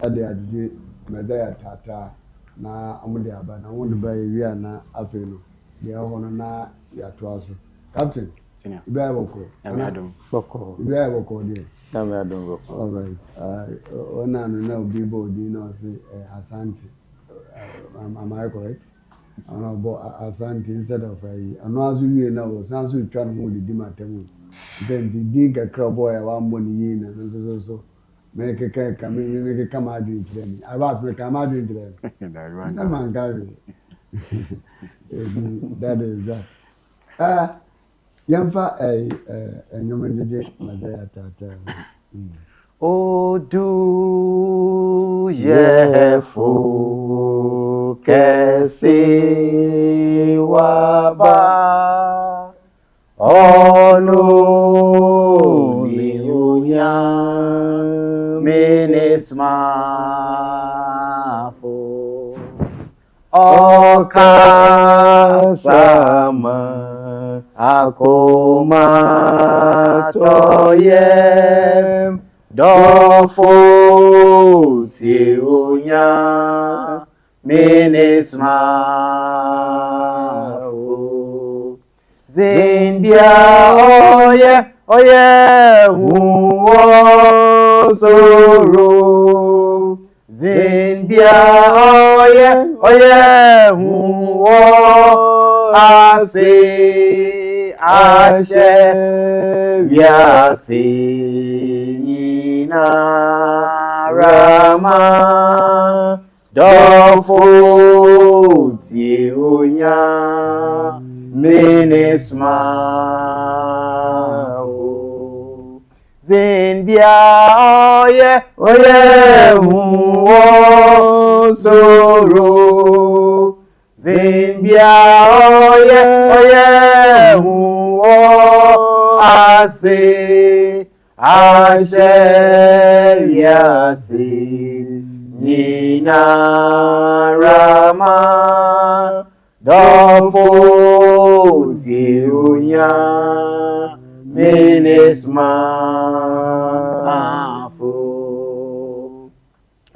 ade ade medaya tata na amudi aba na won de ba wi ana afenu de hono na ya to aso captain senior ibe boko Nyame adom boko ibe boko de Nyame adom boko all right ona no na obi bo di no say asante am I correct ana bo asante instead of ano azu wi na o san so twa no di matemu then di gakra boy wa mo ni yi na so make come out doing training. I was make come out doing training. Someone carry. That is that. Yamfa a human Madaya Tata. O do yefu kesi waba ono ni unya Somafo Okasama akoma toyem dofo ti unya Somafo Zimbia oye huwo soro Zimbia oye huwo ase ashe viase yina rama dofo ti onya Somafo Zimbia oye huwo soro Zimbia oye huwo ase ashe viase nina rama dofo ti onya Somafo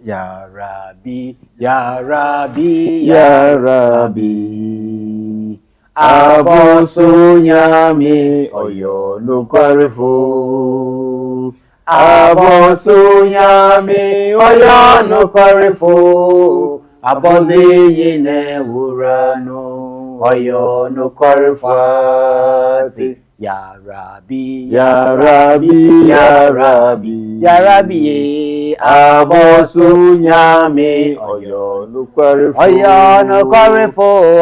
Ya Rabbi Ya Rabbi Ya Rabbi Aboso Nyame oyo nukwarefo Aboso Nyame oyo nukwarefo Aboze yine wurano oyo nukwarefati Ya Rabbi Ya Rabbi Ya Rabbi Ya Rabbi Aboso Nyame oyo nukwarefo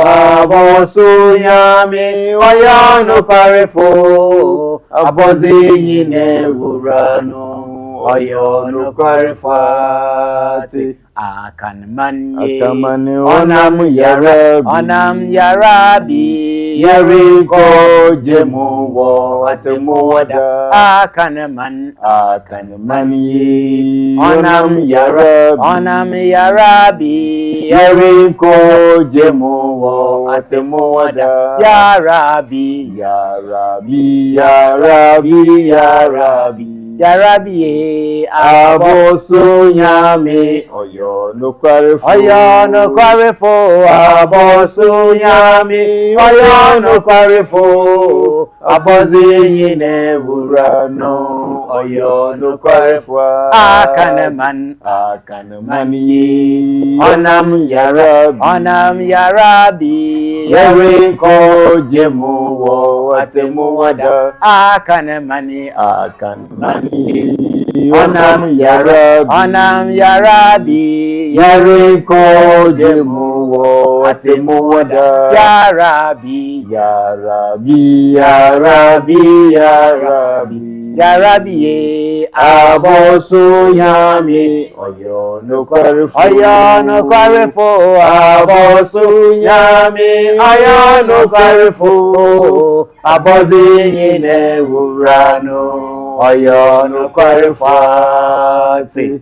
Aboso Nyame oyo nukwarefo Aboze yine wurano oyo nukwarefati Akanmanye onam yarabi yeriko jemuwo atemuwada akanmanye onam yarabi yeriko jemuwo atemuwada yarabi Ya Rabbi Aboso Nyame oyo nukwarefo Aboso Nyame oyo nukwarefo Aboze yine wurano oyo nukwarefo Akanmanye onam yarabi yeriko jemuwo atemuwada akanmanye onam yarabi yeriko jemuwo atemuwada Ya Rabbi Aboso Nyame oyo nukwarefo Aboso Nyame oyo nukwarefo Aboze yine wurano oyo nukwarefati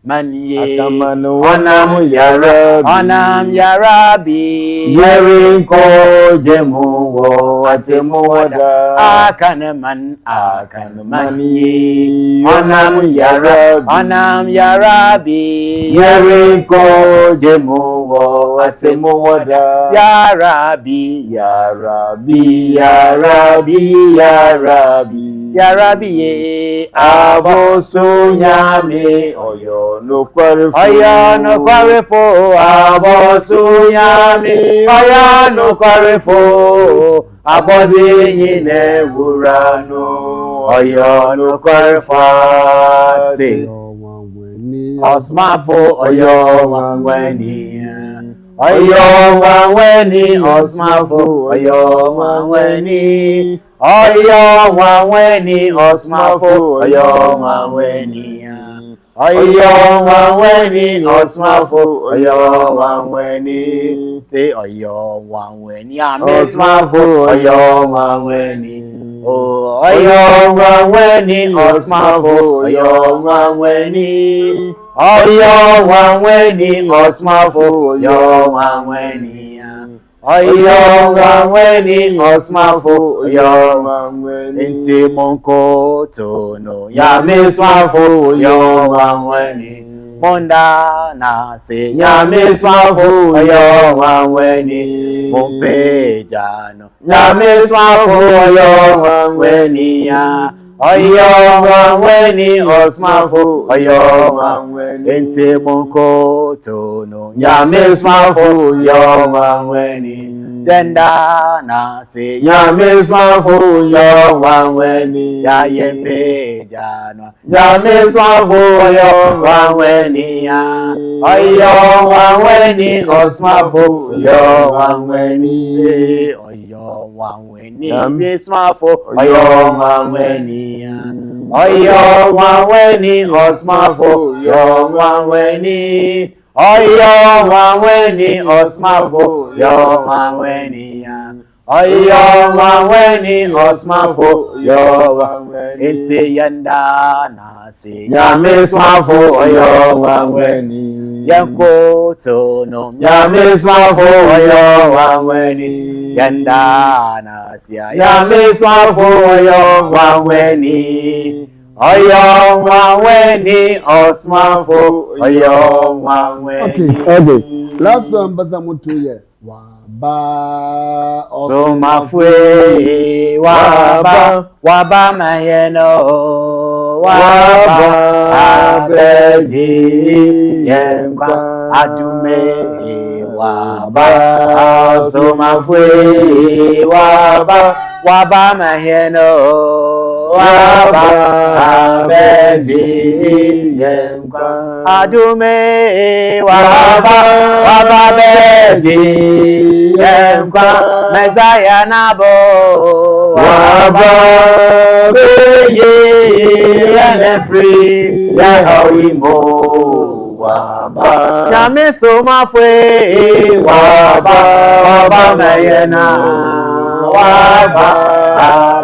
Manye Akamanu onam yarabi. Onam yarabi. Yerinko jemu wo atemu wada. Akaneman manye. Onam yarabi. Onam yarabi. Yerinko jemu wo atemu wada. Yarabi. Yarabi, Yarabi, Yarabi. Yarabi ye Abosu nyame oyo no kwarefo. Oyo no kwarefo. Abosu nyame oyo no kwarefo. Abozi nyine wurano oyo no kwarefo. Osmafo oyo wangweni. Oyo wangweni Osmafo oyo wangweni. Oyo wangweni Osmafo oyo wangweni. Oyo wangweni Osmafo oyo wangweni. Say oyo wangweni Osmafo oyo wangweni. Oh oyo wangweni Osmafo oyo wangweni. Oyo wangweni Osmafo oyo wangweni. Oyo wangweni Osmafo oyo wangweni. Inti monko tono Nyame Somafo oyo wangweni. Monda na se Nyame Somafo oyo wangweni. Mompe jano Nyame Somafo oyo wangweni. Oyo wangweni Osmafo oyo wangweni. Inti monko tono Nyame Somafo oyo wangweni. Denda na se Nyame Somafo oyo wangweni. Ya yempe jano Nyame Somafo oyo wangweni. Oyo wangweni Osmafo oyo wangweni. Oyo wangweni Nyame Somafo oyo wangweni. Oyo wangweni Osmafo oyo wangweni. Oyo wangweni Osmafo oyo wangweni. Oyo wangweni Osmafo oyo wangweni. Inti yanda na se Nyame Somafo oyo wangweni. Yanko tono Nyame Somafo oyo wangweni. Yanda na se Nyame Somafo oyo wangweni. Oyo wangweni Osmafo oyo wangweni. Okay. Last one, but I'm 2 years. Waba Somafwe waba mayeno waba beji yemba adume waba Somafwe waba mayeno waba beji yemba adume waba beji yemba Messiah nabo waba beji and free Yahoimo waba Nyame Somafwe waba mayena waba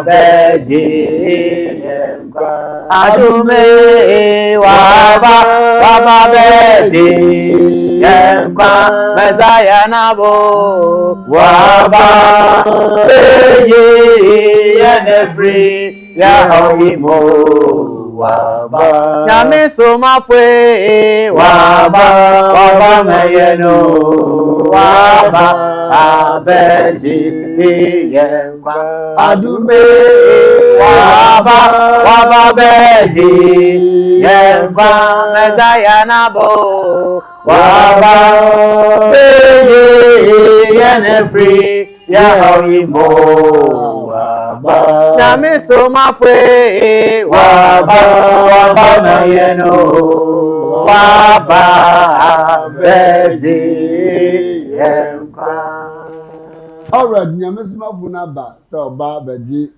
beji adume waba beji yemba Messiah nabo waba beji and free Yahoimo waba Nyame Somafwe waba mayeno waba beji yemba adume waba beji yemba Messiah nabo waba beji and free Yahoimo waba Nyame Somafwe waba mayeno waba beji yemba. Alright, Nyame Somafo na ba so ba beji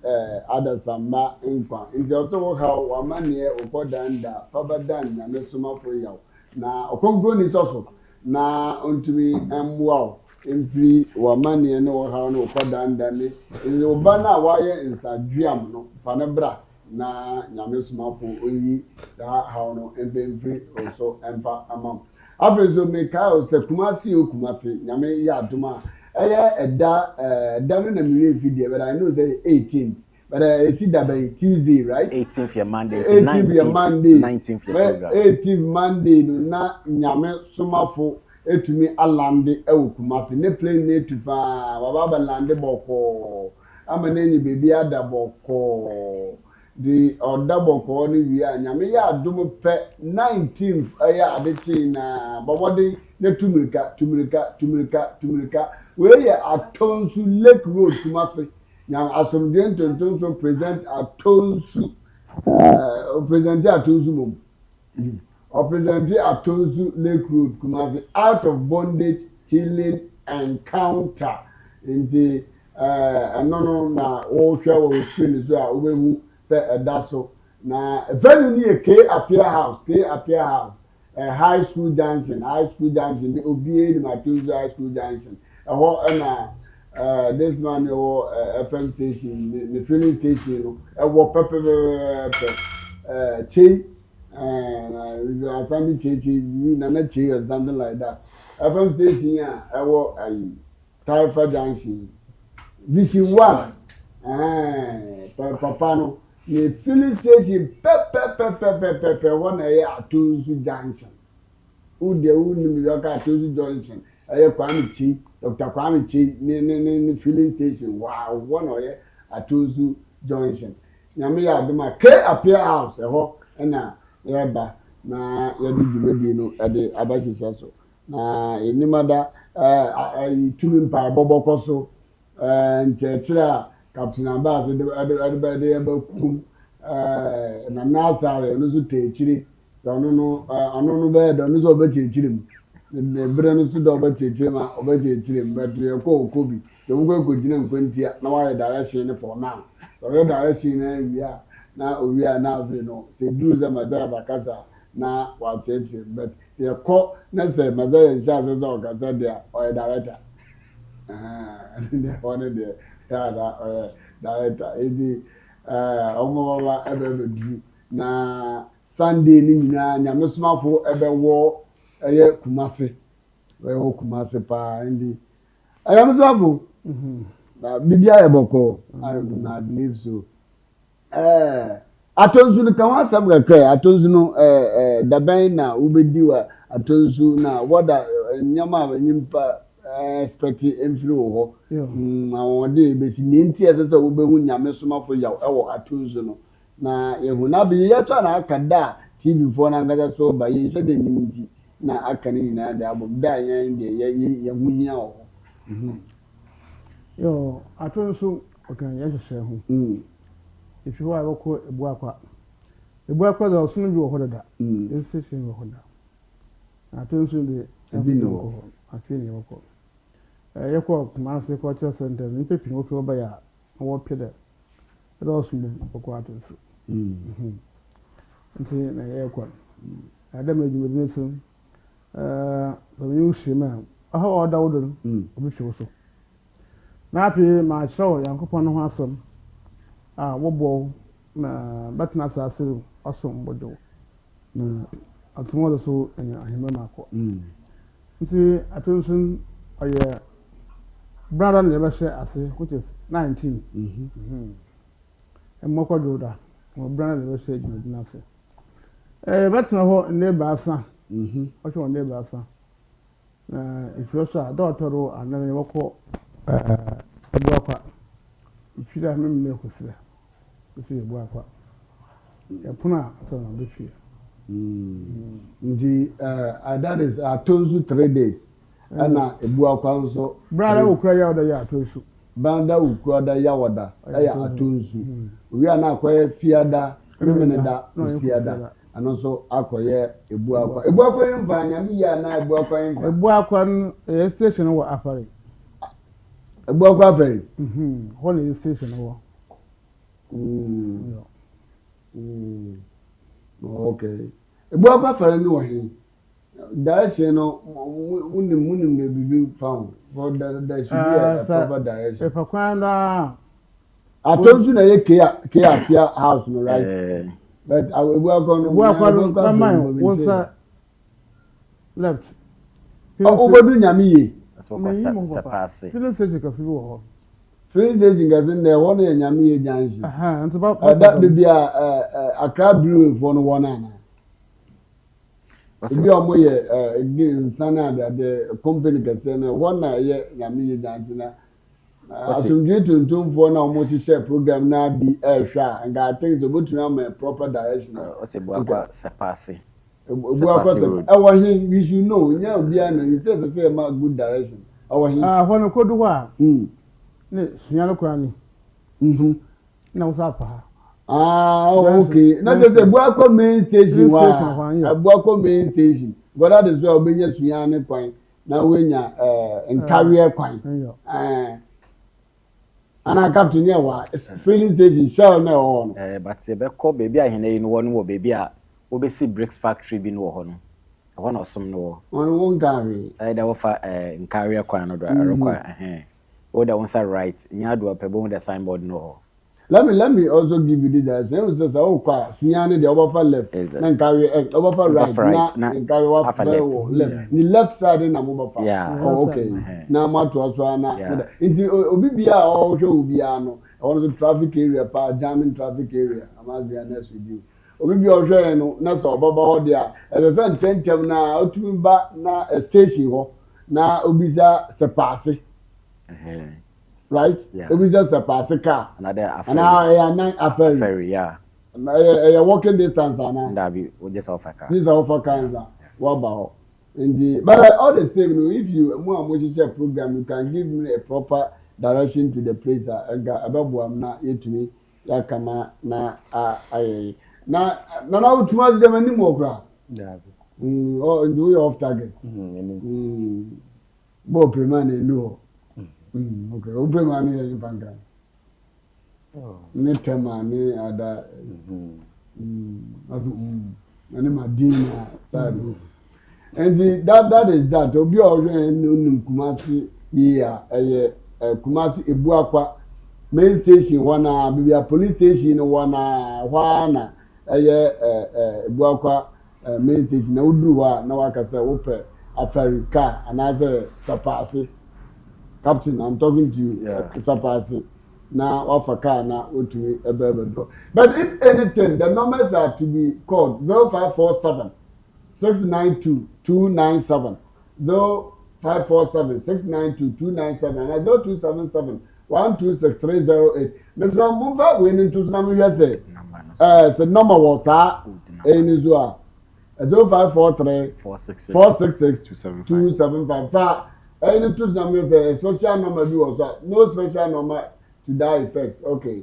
adasamba nkwa. Nti also how wamane okodanda fabadan Nyame Somafo yaw. Na okonkro ni soso na ontumi emwa mfiri wamane no how no okodanda ni. Nti oba na waye nsadwiam no fa ne bra na nyame somafo oyi saa haw no empemfiri also emfa amam afezo me ka se kumasi o kumasi nyame ya adoma eye eda no na me video but I know say 18th but it's that by Tuesday right 18th year Monday 18th year Monday 19th year program 18th Monday no na nyame somafo etumi alande ewo kumasi ne plane ne tufa baba lande boko amane ni baby ada boko the boko ni wi anyame ya adom pe 19th aya adeti na bobodi ne tumirika we ya atonsu lake road kumasi nyam asomdien tonton so present atonsu present atonsu mom or present atonsu lake road kumasi out of bondage healing encounter in the no na wo hwa wo screen so a obehu say edaso na venue ni K appear house high school junction the obie ni Matunzo high school junction na this man FM station the filling station pepper chain something change na chain or something like that FM station Taifa junction VC1 papa no the filling station pepe one Atunzu junction ude uni miyoka Atunzu junction Kwame Chi Dr. Kwame Chi ni filling station wow one Atunzu junction nyame ya adoma K appear house na yeba na yedi jumedi no ade abashisha so na enimada tumi mpa boboko so nchechira Captain Abbas de yabakum na Nasare no so techiri no be do no so obechichirim ne bre no so do obechichirim obechichirim but ye ko okobi ye wo ko gina nkwantia na wa direction ne for now so the direction na wia na owia na afi no se duru za madara bakasa na wa chechirim but se ko na se madara nsha se so okasa dia o director one there director edi omowa ebebedu na Sunday ni nyina nyame somafo ebewo eye kumase pa ndi nyame somafo na bibia eboko I believe so atonzu no kan wasam kakra atonzu no daban na ubediwa atonzu na wada nyama nyimpa expect emfiri wo ho de be si nenti esese wo be hu nyame somafo yaw ewo atunzu no na yehu na be yeso na akada TV fo na ngada so ba ye se de nti na akane ni na da abom da yan de ye hu nya wo yo atunzu okan ye hwehwe ho ifi wa bako ebu akwa da osunu bi wo ho da station wo ho da atunzu de ebi no atwini wo ko yɛkɔ Kumasi culture center ni pepi wo fi oba ya wo pede da osumbu ko ato so nti na yɛkɔ adam adwuma ni so so ni ushima aha wa da wodo obi hwe so na api ma show yankopon no ho asom wo bo na batna asase asom bodo na atumo so ahema mako nti atonsun oye brother never share ase which is 19 moko doda mo brother never share jumedina ase batna ho neighbor asa o cho neighbor asa if you saw daughter anani woko ebu akwa ifira mmemme kwesira ifi ebu akwa epuna so na befi that is atonzu 3 days ana ebu akwa nso brother ukura ya oda ya atonzu banda ukura da ya wada ya atonzu owi ana akwa fiada memeneda usiada ano so akoye ebu akwa yimfa nyame ya na ebu akwa no station wo afare ebu akwa afare ho na station wo okay ebu akwa afare ni wo he direction no munim na bibi found for that should be a proper direction if akwa na Atonsu na ye Kia house no right. But I will work on mine was left. Obodu Nyame ye. That's what surpassing. Didn't say you can see. Train station gazin there one ye Nyame ye janshi. And about that be a crab brewing for no one ana. Obi omo ye nsana the company kase na one na ye Nyame ye janshi na. Asumdwe tuntumfo na omo ti share program na bi ehwa and I think so both am a proper direction. Osebo akwa surpassing. We should know. Yeah, be an say ma good direction. When ko do wa. Ne sunyalo kwani. Na usapa. Okay. Na just say Buako main station wa. Buako main station. But that is where obenya sunyane kwan. Na wenya carrier kwan. Ana captain here wa filling station shell na on. But se be ko baby ahene no won wo baby a obesi bricks factory bi no ho no. One awesome no. On won carry. That offer carrier kwan no do require o da one right. Nya do pebo the signboard no. Let me also give you this. Say we say kwa sunyane the over left. Then carry over right. Na carry left. The left side na move far. Yeah. Oh, okay. Na ma to aso na. Nti obi bia o hwe obi ano. I want to traffic area pa jamming traffic area. I must be honest with you. Obi bia o hwe no na so baba ho dia. E say ntentem na otumi ba na station ho. Na obi za se pass. Right? Yeah. It was just a pass car. Another ferry. Yeah. A walking distance. That be just off a car. These are offer cars. What about? But all the same, if you more program, you can give me a proper direction to the place. I'm not yet to me. Yakama na now too much them anymore. Yeah. Oh, do you off target? Bo premane no. Okay. Obrema ni yin panga. Ni tema ni ada. Azu ani madina side. And that is that. Obi ohwe nnu Kumasi here Kumasi Ebuakwa main station wana bibia police station wana wana Ebuakwa main station na uduru wa na wakasa wope Africa anaze sapasi. Captain, I'm talking to you. Sapasi. Now, offer car now, to a but if anything, the numbers are to be called 0547 692 297 0547 692 297 and 0277 126 308. Mr. Mumba winning to some USA. The number was in Israel 0543 466 275. Any two numbers, a special number do also. No special number to that effect. Okay.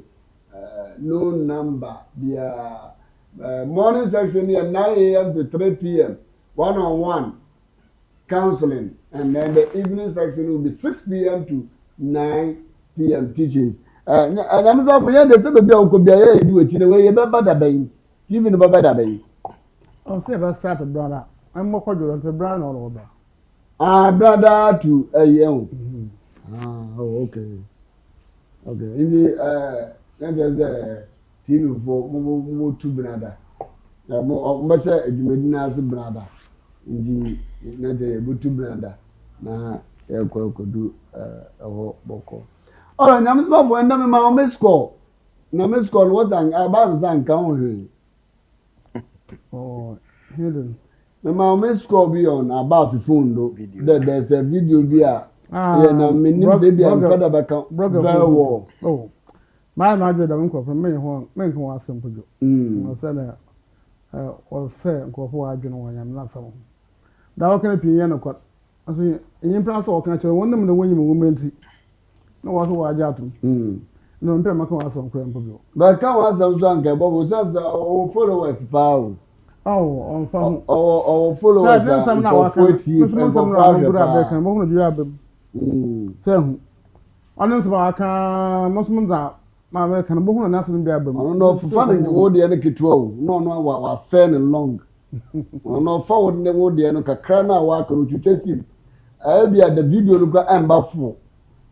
No number. The morning section here 9 a.m. to 3 p.m. One-on-one counseling. And then the evening section will be 6 p.m. to 9 p.m. teachings. And I'm not for you, they said, "Be uncle, be a do it in a way, you better that bay. Even about that bay." I'll say about started, brother. I'm more cordial than brown all over. Brother to a young. Oh, okay. Okay. In the there's a team for more two brother. Much a Medina's brother. In the two brother. Na could do a boko. All right, I'm small for another my score. Now, score was an about Zan County. Oh, hidden. The Mahomet score be on about the phone though. There's a video be a na minim say be a father back very well. Oh. My mother don't come from me who was simple. I said or say go for adwene won yam na sam. Da can be no kwat. Aso yin plan so kan che won dem de wonyi movement. No was wo aja atum. No mpe maka wa som kran pogo. But kan wa sam so anka bobo so followers pa. Oh, on followers. Some now, honest about Muslims are my American book and nothing. I don't know for finding the old Yannick no, was saying long. No, forward the old Yannick, Crana, walk to test him. I'll be at the video look at Amber 4.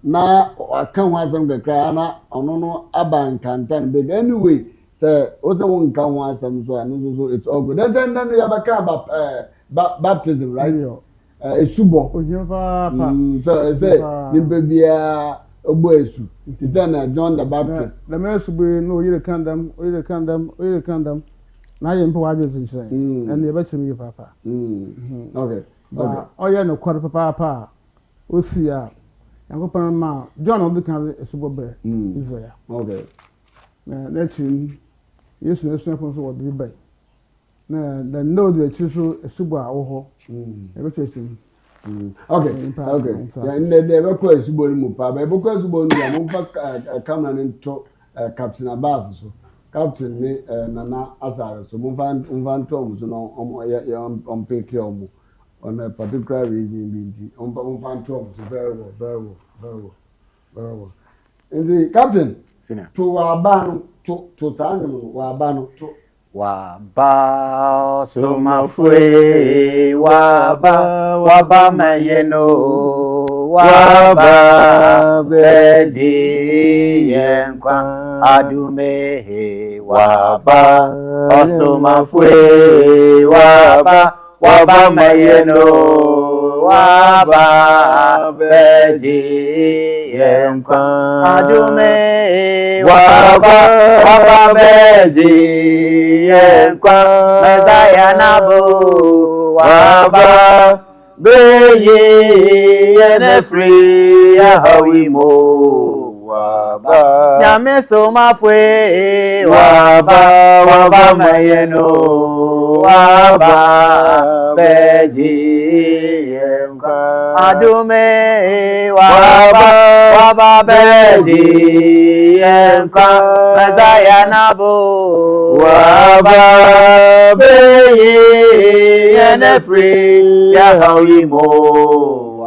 na aka ho asɛm kakra na ɔno no aba nkantan but anyway sɛ wosɛ wo nka ho asɛm so a no so it's all good then no yɛbɛka about baptism right esubɔ so say nimpa biara ogbo esu is na John the Baptist the man should be no you can them na yɛ mpa wadwe nkyerɛ ɛna yɛbɛkyerɛ yɛ papa okay ɔyɛ no kware papa osi a yankopɔn ma John obi kan esubɔ bɛ Israel okay na chin Yesu na esu afɔ so wɔ de bɛ na the know the chiso esubɔ a wo ho yɛbɛkyerɛ okay ya nde be ko esubɔ mu pa be ko esubɔ mu ya mo fa camera ne to Captain Abbas so Captain ne Nana Asare so mo fa nto mu so no ya on pick you on a particular reason binti on fa nto mu so very well and Captain to wabano to sanu wabano to Waba somafwe waba mayeno waba beji yenkwa adume waba somafwe waba mayeno waba beji yenkwa adume waba beji yenkwa Messiah nabo waba beye yene free yahawimo waba Nyame somafwe waba mayeno waba beji yenkwa adume waba beji yenkwa Messiah nabo waba beye yene free yahawimo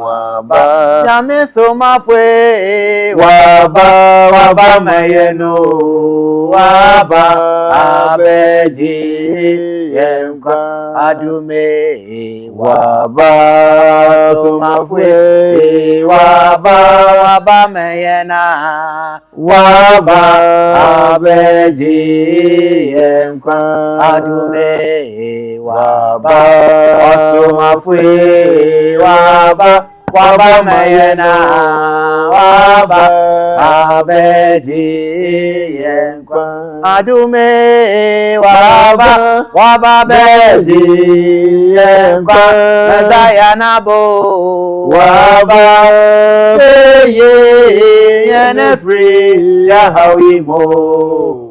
waba Nyame somafwe waba mayeno waba beji yenkwa adume waba somafwe waba mayena waba beji yenkwa adume waba somafwe waba mayena waba beji yenkwa adume waba beji yenkwa Messiah nabo waba beye yene free yahawimo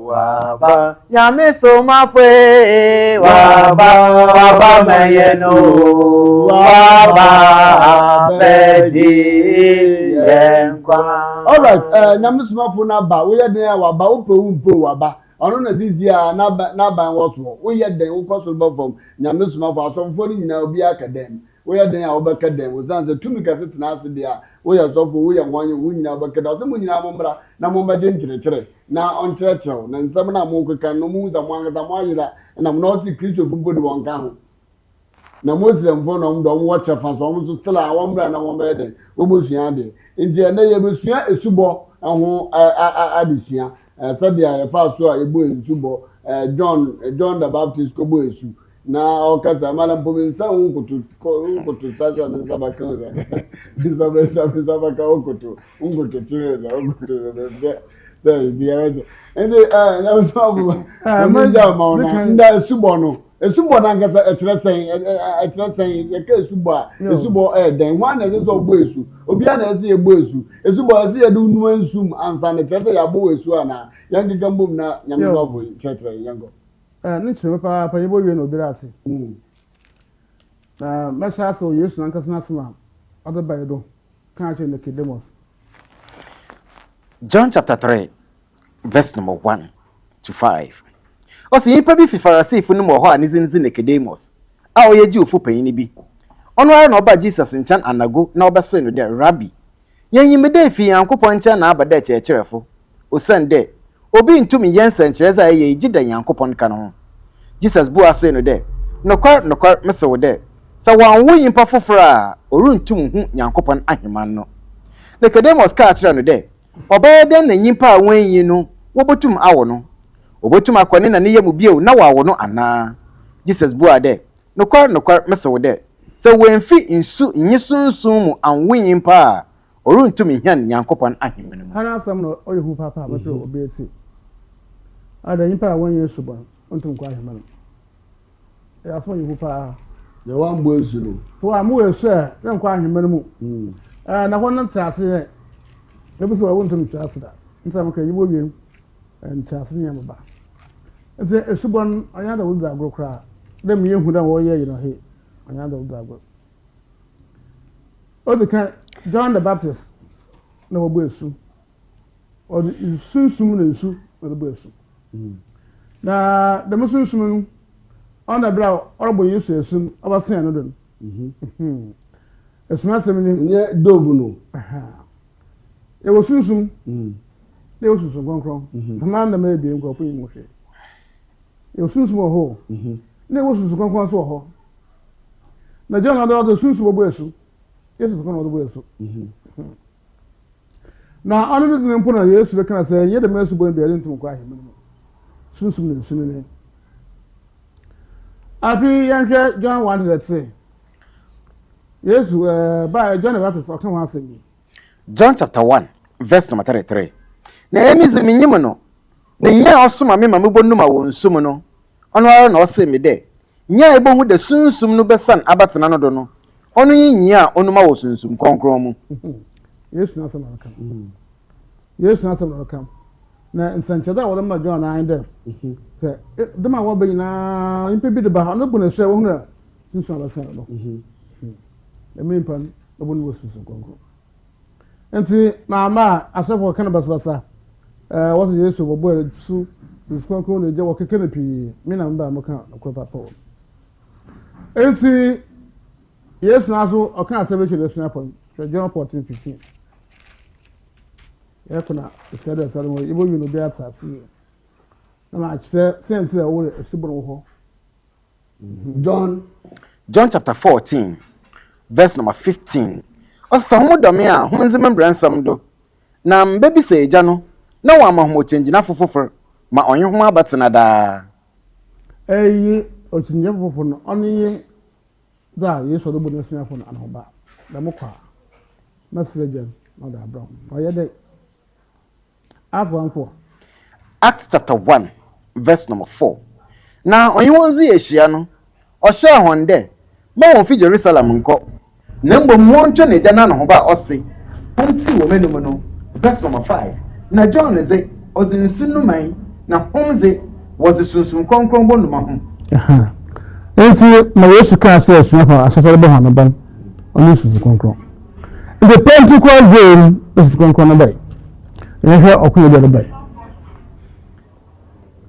waba Nyame somafwe waba mayeno waba beji yenkwa. All right, Nyame somafo na ba wo ye den a waba wo pe wo waba ono na zizi a na ban wo so wo ye den wo kwaso ba fom Nyame somafo asomfo ni nyina obi akadem wo ye den a wo ba kadem wo sanse tumi kase tena ase dia wo ye sofo wo ye nwanye wo nyina ba kadem so mo nyina mo mbra na mo ba je nkyerɛkyerɛ na on kyerɛkyerɛ na nsɛm na mo keka no mu za mo angata mo ayira na mo na o si Kristo fu bodi won ka ho na Muslim fo no ndo mo wacha fa so mo so stela a wo mbra na wo ba den wo mo sua de nti na ye besua esubɔ ho adesua sadia ya fa so a ebo esubɔ John the Baptist ko bo esu na okasa mala mpomensa unkutu sacha na sabaka sabaka unkutu tireza unkutu dia ende na so bu nda mauna nda esubɔ no esubɔ na ngasa etresen yeka esubɔ den ho na so bo esu obi na ese ye bo esu esubɔ ese ye du nu ansum ansa na trese ya bo esu ana yangiga mbom na Nyame babo tretre yango ne kyerɛ papa yebo wie no obira ase na masha so Yesu na nkasa na sema ɔde ba yedo kan kyerɛ Nicodemus John chapter 3 verse number 1 to 5. Osi yipa bi fi Farisifo no mo ho anizinzi Nicodemus a oye ji ofo panyin bi ono ara na oba Jesus nkyɛn anago na obese no de rabbi yanyimede fi Yankopɔn nkyɛn na abada kyerɛkyerɛfo osande obi ntumi yensa nkyerɛza ye gida Yankopɔn ka no ho Jesus bu ase no de nokor mesewo de sa wanwo yimpa foforo a oruntum hu Yankopɔn aheman no Nicodemus ka kyerɛ no dɛ ɔbɛyɛ dɛn na nyimpa a wɔnyi no wɔbɛtum awo no wɔbɛtum akɔne na ne yɛ mu bio na wɔawo no anaa. Jesus bua dɛ nokɔr mesew dɛ sɛ wɔmfi nsu nyi sunsun mu anwo nyimpa a ɔrentum hian Nyankopɔn ahemman mu. Hana asɛm no ɔyɛ hu papa bɛtɛ ɔbɛɛsi ada nyimpa a wɔnyɛ subɔ ɔntum kɔ ahemman ya so ɔyɛ hu paa ya wa mbo esu no so amu esu a na nkɔ ahemman mu na hɔ no ntaase ebi so wɔntum ntaase da nsɛm ka yibo wiem ntaase nyɛ mba nti esubɔ ɔnya da wudu agro kra na me yehu da wɔyɛ yi no he ɔnya da wudu agro odika John the Baptist na wɔbɔ esu ɔde sunsum na esu ɔde bɔ esu na dɛm sunsum no ɔna bra ɔrɔbɔ Yesu esu ɔbɛsen no do esu asɛm ni nye dovu no ɛwɔ sunsum na ɛwɔ sunsum kronkron mama na ma ebien nkurɔfo yi mu hwɛ ɛwɔ sunsum wɔ hɔ na ɛwɔ sunsum kronkron so wɔ hɔ na John ɔde sunsum ɔbɔ esu Yesu sɛ ɔde bɔ esu na ɔno ne mpo na Yesu bɛ kana sɛ yɛ dɛm esu bɔ bi ɛde ntum kɔ ahemman mu sunsum na esu ne abi yɛnhwɛ John 1:3 Yesu ba John the Baptist ɔka ho asɛm bi John chapter 1 verse number 33 na emi zi menyim no na nya ɔsoma me ma mebɔ numa wɔ nsum no ɔno ara na ɔsɛ me dɛ nya ebohu da sunsum no bɛsan abatena no do no ɔno yinyi a ɔnuma wɔ sunsum konkron mu Yesu na asɛm ɔka Yesu na asɛm ɔka na nsankyɛda wɔde ma John ayi dɛ sɛ dɛm a wɔbɛ nyinaa impe bi de ba ɔno bu na hwɛ wɔn na sunsum abasan no ɛmi mpa no ɔbɔ no wɔ sunsum konkron nti maama asɔfo ka na basabasa wɔsɛ Yesu bɔbɔ su sunsum konkron na gye wɔkeka na pii me na mba moka akɔ papa wɔ nti Yesu na so ɔka asɛm bi kyerɛ sunapɔ John 14:15 yɛkona ɛsɛdɛ sɛdɛ mo ibo yino bi atase na ma kyerɛ sense a wo esuboro ho John chapter 14 verse number 15 ɔsɛ ho dɔme a ho nzema mbransam do na mba bi sɛ agya no na wa ma ho kyengina fofofor ma ɔnye ho abatena daa ɛyi ɔkyengina fofofor no ɔne yi da Yesu do bu na sunafo no anhoba da mo kwa na srejan na da abram ɔyɛ dɛ Acts chapter 1 verse number 4 na ɔnye wɔn zi ehyia no ɔhyɛ hɔn dɛ ma wɔn fi Jerusalem nkɔ na mbom wɔn twɛ ne gya na ho ba ɔse ɔnti wɔ menum no verse number 5 na John ze ɔze nsu numan na homze wɔze sunsum konkron bɔ numa ho enti ma Yesu ka sɛ asuafo asɔfo bɛ hɔn ban ɔne sunsum konkron the Pentecost day sunsum konkron no bai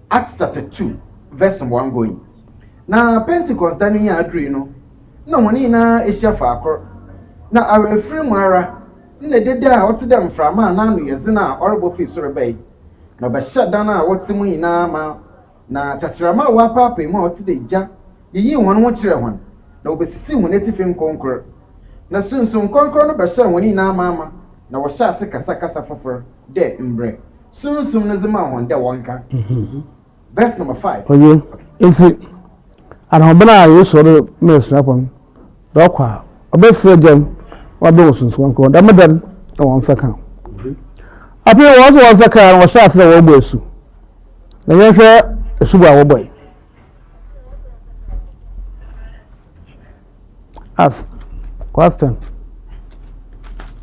Acts chapter 2 verse number 1 going na Pentecost da no ya aduru no na wɔn na ehyia faakor na arefiri mu ara na dede a wɔte dɛm frama na ano yɛze na ɔrebɔ fi soro bai na ɔbɛhyɛ dan a wɔte mu nyinaa ma na takyerama a wɔapaapai mu a wɔte de gya yiyi wɔn ho kyerɛ wɔn na wɔbɛsisi wɔn atifi nkonkor na sunsum nkonkor no bɛhyɛ wɔn nyinaa ma na wɔhyɛ ase kasa fofor de mbre sunsum no zema hon de wonka verse number 5 oye enti anahobana Yesu do me sunapon do kwa obefre gem wado sunsum ko da medan na won saka api won saka na wɔhyɛ ase na wɔbɔ esu na yɛhwɛ esu bɔ a wɔbɔ as question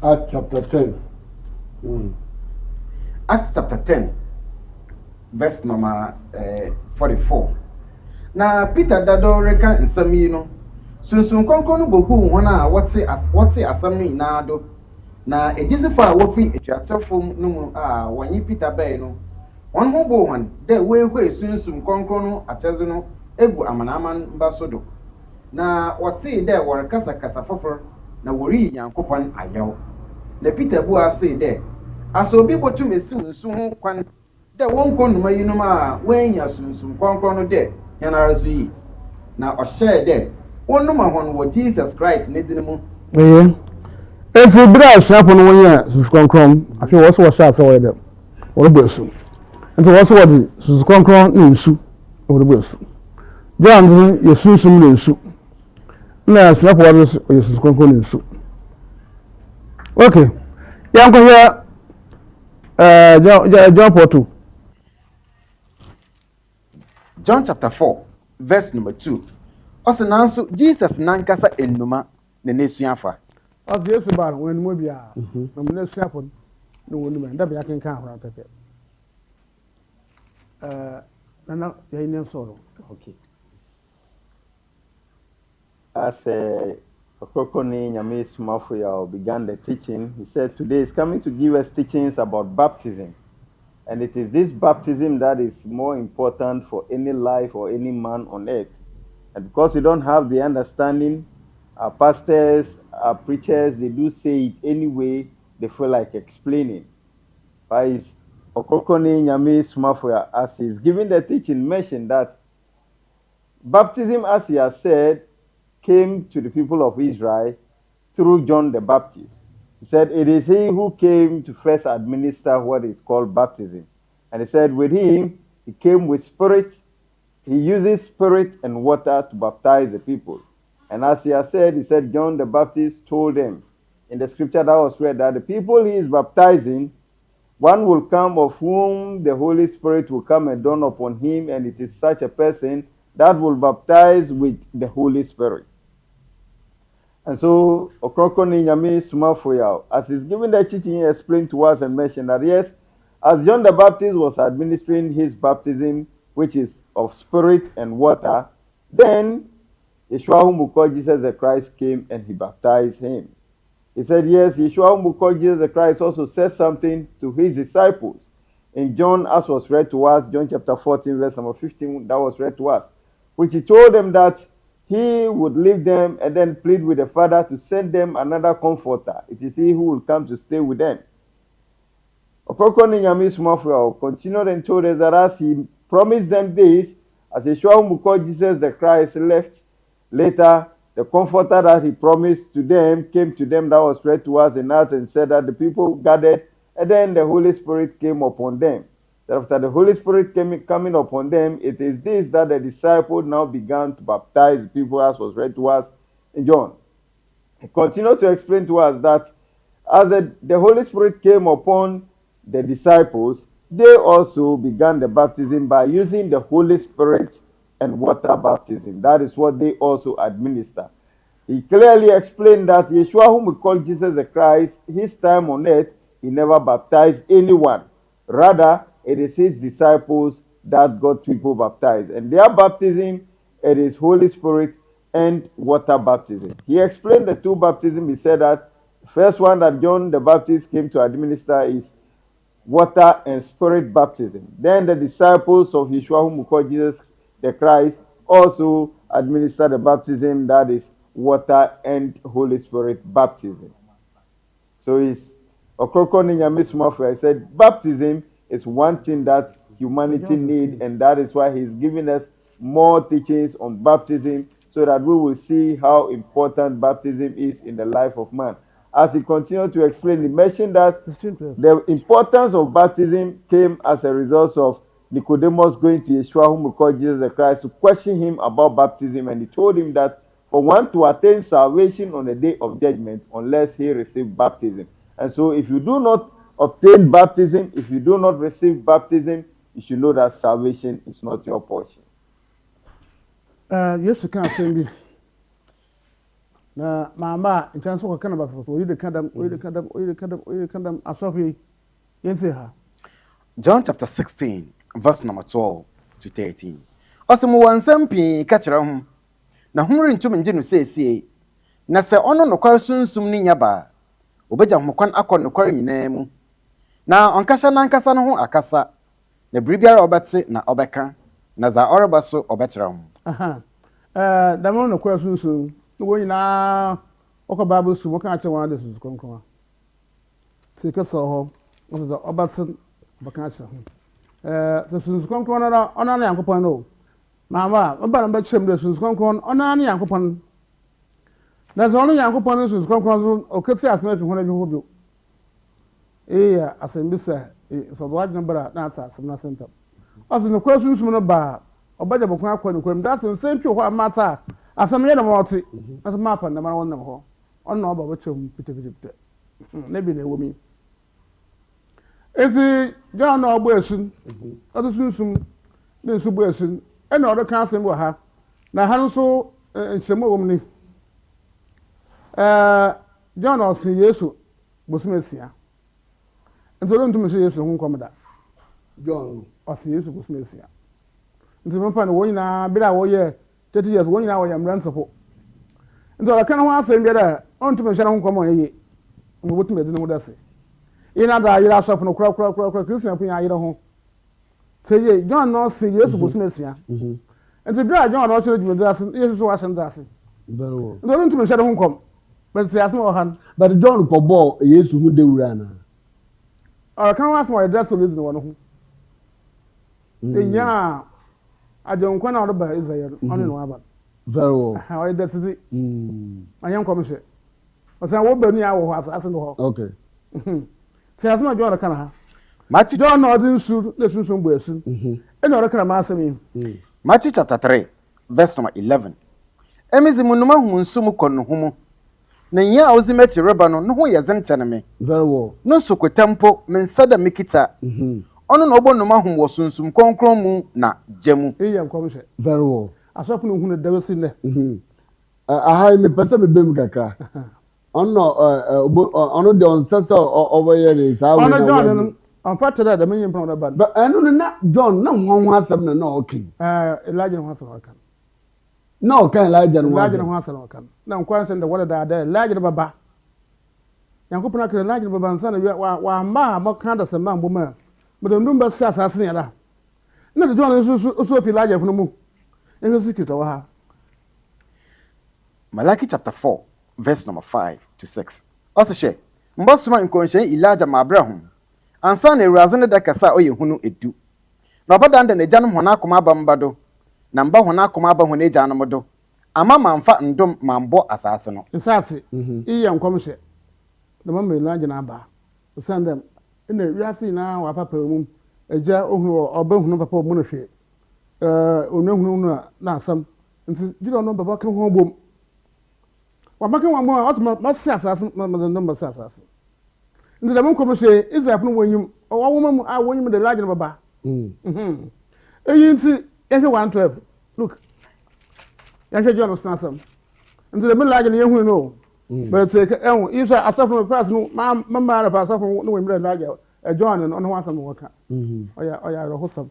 Acts chapter 10 Acts chapter 10 verse number 44 na Peter dado reka nsɛm yi no sunsun konkron no bohu hon a wɔte asɛm no nyinaa do na ejizifo a wofi etwatefo no mu a wɔnye Peter bai no wɔn ho bo hon dɛ wɔehwe sunsun konkron no akyɛze no egu amanaman mba so do na wɔte dɛ wɔrekasa fofor na wɔri Nyankopɔn ayaw na Peter bu ase dɛ aso obi botum esi nsu ho kwan dɛ wɔn konuma yinum a wɔanya sunsum konkron no dɛ yanara so yi na ɔhyɛ dɛ wɔnum ahon wɔ Jesus Christ ne din mu If you brush up on 1 year, Susconcrom, I feel also was shot away them, or the person. And so also what Susconcrom in soup, or the person. John, your Susan in soup. No, snap waters or your Susconcrom in soup. Okay. Young here, John Porto. John chapter 4, verse number 2. Also, now, Jesus nankasa enuma ne nesuafa. As the Yesubar, when we are, I'm not sharpened, no woman, that I can count around it. Now, they know sorrow. Okay. As Ɔkrɔnkrɔnyi Nyame Somafo began the teaching, he said today is coming to give us teachings about baptism. And it is this baptism that is more important for any life or any man on earth. And because we don't have the understanding, our pastors, our preachers, they do say it anyway, they feel like explaining. But Ɔkrɔnkrɔnyi Nyame Somafo, as he's giving the teaching, mentioned that baptism, as he has said, came to the people of Israel through John the Baptist. He said, it is he who came to first administer what is called baptism. And he said, with him, he came with spirit. He uses spirit and water to baptize the people. And as he has said, he said, John the Baptist told them in the scripture that was read that the people he is baptizing, one will come of whom the Holy Spirit will come and dawn upon him, and it is such a person that will baptize with the Holy Spirit. And so, Ɔkrɔnkrɔnyi Nyame Somafo, as he's giving the teaching, he explained to us and mentioned that yes, as John the Baptist was administering his baptism, which is of spirit and water, then Yeshua whom we call Jesus the Christ came and he baptized him. He said, yes, Yeshua whom we call Jesus the Christ also said something to his disciples. In John, as was read to us, John chapter 14, verse number 15, that was read to us, which he told them that he would leave them and then plead with the Father to send them another comforter. It is he who will come to stay with them. Ɔkrɔnkrɔnyi Nyame Somafo continued and told us that as he promised them this, as Yeshua whom we call Jesus the Christ left, later the comforter that he promised to them came to them, that was read to us in Acts, and said that the people gathered and then the Holy Spirit came upon them. After the Holy Spirit coming upon them, it is this that the disciples now began to baptize people, as was read to us in John. He continued to explain to us that as the Holy Spirit came upon the disciples, they also began the baptism by using the Holy Spirit and water baptism. That is what they also administer. He clearly explained that Yeshua, whom we call Jesus the Christ, his time on earth, he never baptized anyone. Rather, it is his disciples that got people baptized. And their baptism, it is Holy Spirit and water baptism. He explained the two baptisms. He said that the first one that John the Baptist came to administer is water and spirit baptism. Then the disciples of Yeshua, whom we call Jesus the Christ, also administer the baptism that is water and Holy Spirit baptism. So it's Ɔkrɔnkrɔnyi Nyame Somafo. I said baptism is one thing that humanity needs, and that is why he's giving us more teachings on baptism, so that we will see how important baptism is in the life of man. As he continued to explain, he mentioned that the importance of baptism came as a result of Nicodemus going to Yeshua, whom we call Jesus the Christ, to question him about baptism, and he told him that for one to attain salvation on the day of judgment, unless he received baptism. And so if you do not obtain baptism, if you do not receive baptism, you should know that salvation is not your portion. Yes, you can't say me. Na mama, in terms of kind of we the kind of asofi yense ha. John chapter 16, verse number 12 to 13. Osemu wansam pii ka kyerɛ ho. Na homre ntum nje no seesie. Na sɛ ɔno nokware sunsum ni nyaba, obegya homkwan akɔ nokware nyinaa mu. Na onkasa nankasa no ho akasa. Na biribiara obɛte na obɛka. Na za ɔreba so ɔbɛkyerɛ ho. Aha. Damo nokware sunsum. No nyina ɔkɔ Bible su wɔka akyerɛ wɔn ade susu kronkron. Sɛ ka sɔ hɔ, ɔsɛ ɔbɛsen bɛka akyerɛ ho. Sɛ susu kronkron no ɔna ne Yankopɔn no. Mama, ɔba na bɛkyerɛ mu de susu kronkron ɔna ne Yankopɔn. That's only Yankopon is concerned, or Cassie as much when you do. As in this, so large number that's some nothing. As in the questions from a bar, or better book, that's the same to what matter as a man about it, as a map and the man on them home. On no, but what you put maybe they will mean. If the John or Wilson, other soon, then Subwilson, and other council will have. Now, Hanso and some woman. John or see Yesu was Messia. And so don't say Yesu won't come that. John or see Yesu was Messia. And so find a way now, but I will 30 years, 1 hour, I am run support. And so I can't want to say better on to mention come on ye. We wouldn't make no more say. In other, you are from a crowd, Christian, I don't home. Say ye, John not see Yesu was Messia. And the dry John also did with us, Yesu was and dancing. very well. Don't to mention home come. But say as no hand. But John ko ball Yesu mu de wura na. I can't ask my address to listen to one. Yeah, I don't want out about Israel. Only no about. Very well. How I that's it. I am commission. But I won't be near our house as no. Okay. Say as my John can have. Matthew John not in suit, listen some person. And other can master me. Matthew chapter 3, verse number 11. Emizimunuma humunsumu kono humu. Na nya awuzimeti reba no ho ye zenkyane me. Very well. No sokotampo mensada mikita. Ono no obonuma hum wo sunsum konkron mu na gemu. Am commission. Very well. Asofo no hunu dawe sin ne. Aha me pese be bem kakra. Ono de ancestor over here is how we know. John on part that the million pound bad. But eno na John na ho asem na okay. Elijah no asem kan. No kan Elijah no asem kan. Na nkwan send the word that Elijah baba. Yankopona kan Elijah baba nsa na wa ma mo kan da sema mboma. But ndum ba sia asase ya da. Na the John so Elijah funu mu. Enso secret wa ha. Malachi chapter 4, verse number 5 to 6. Also share. Mbosuma nkonshe Elijah ma abrahum. Ansa na ewuraze ne da kasa oye hunu edu. Na obadan da na gyanum hona akoma abambado. Na mba hona akoma aba hona gyanum do. Ama manfa ndom mambo asase no. Nsase. Iya nkomhye. Na mama Elijah na aba. Sandem. Ina wiase na wa papa mu. Eja ohunu oba hunu papa mu no hwe. Onehunu na asam. Nti jiro no baba kan ho bom. Wa maka wa mo atuma masi asase no masi asase. Nti da mun komhye Israel funu wonyum. Wa wo mu a wonyum de Elijah baba. Eyi nti ehwe 112. Look. Yahwe John Snasam. Nti da mun Elijah ye hunu no. But Israel asafo first no mama ara fa asafo no we mre Elijah. John no ho asam wo ka. Oya rohosam.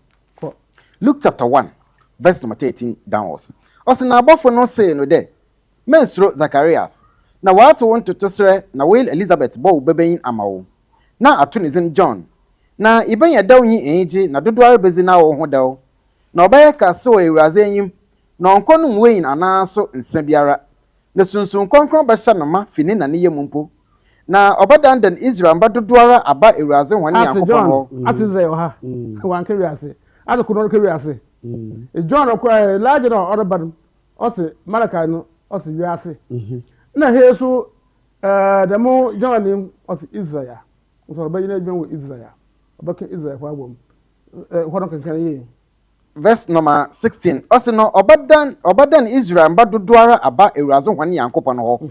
Luke chapter 1, verse number 13 downwards. Also na abofo no say no de. Mensro Zacharias. Na wato won totosre na Will Elizabeth bo bebeyin amawo. Na ato ne zin John. Na iben ya daw nyi enji na dodoare bezi na wo ho daw. Na obaye ka se o ewuraze enyim. Na onkonum weyin anaso nsa biara. Na sunsun konkron ba sha nama fini na ne yemumpo. Na obadan den Israel mba dodoare aba ewuraze hwane yankopon ho. Atize ha. Wan ka wiase. Ado kuno ka wiase. John ko Elijah no odoban. Ose Malachi no ose wiase. Na hesu demo John nim ose Israel. So ba yina John wo Israel. Obaka Israel fa bom. Hono kan ye. Verse number 16. Also no obadan Israel mba dodoara aba ewuraze hwane yankopon ho.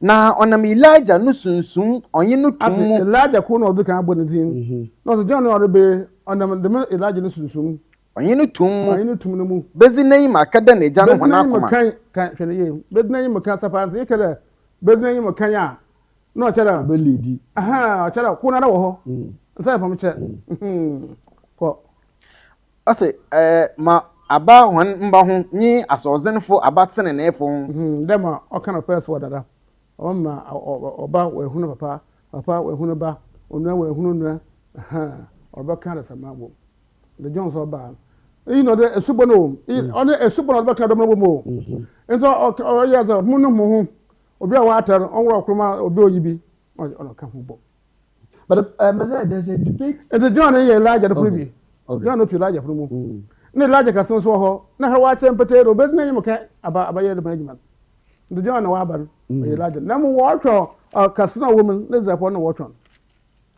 Na onam Elijah no sunsun onye no tumu. Elijah ko no odukan abonidin. No John no be onam dem Elijah no sunsun. Onye no tumu. Onye no tumu no mu. Bezi na yima kada na eja no hwana akoma. Kan hwene ye. Bezi na yima kan sapanse yekele. Bezi na yima kan ya. No chara be lady. Aha, chara ko na da wo ho. Nsa fam che. Ko. Ase ma aba hwan mba ho nyi asozenfo abatene na efo. Dem o kana first word dada. Oma oba we hunu papa we hunu ba, onua we hunu nua. Aha, oba kana samabo. The Jones oba. You know the subono, only a subono ba kana mo mo. Enso o ya za munu mo hu. Obi a water onwo kroma obi oyibi. O ka hu bo. But there's a debate. And the John ye Elijah the pribi. John no Elijah from mu. Na Elijah ka so ho. Na ha wa tempete ro be na yim ka aba ye the management. the John Waban, Elijah. Number water or Casino woman, let's upon the water.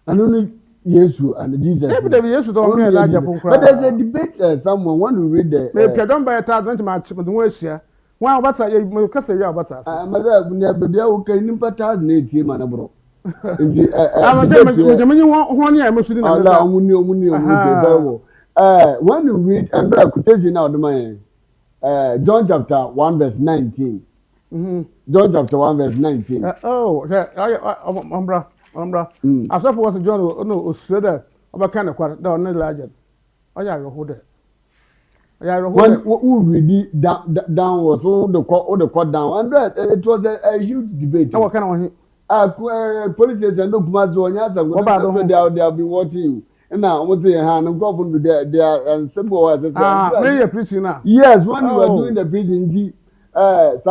And only Yesu and Jesus. Maybe Yesu don't know Elijah. But there's a debate. Someone want to read the. Maybe I don't buy a thousand to match with the way here. Wow, what's a cafe? What's that? Mother, baby, I will carry him for 1,080 man, bro. I'm a gentleman, one year, Muslim. Allah, when you read, and I could tell you now the money. John chapter 1 verse 19. John chapter 1 verse 19. Oh, Umbra. I saw was a John, no, Sredder, of a kind of quarter, down the legend. Oh, yeah, who there? When who read downwards, all the court down, and it was a huge debate. What kind of police station, no Mazo, and they have been watching you. And now, what's the hand of government there and simple as maybe preaching now. Yes, when we were doing the preaching, as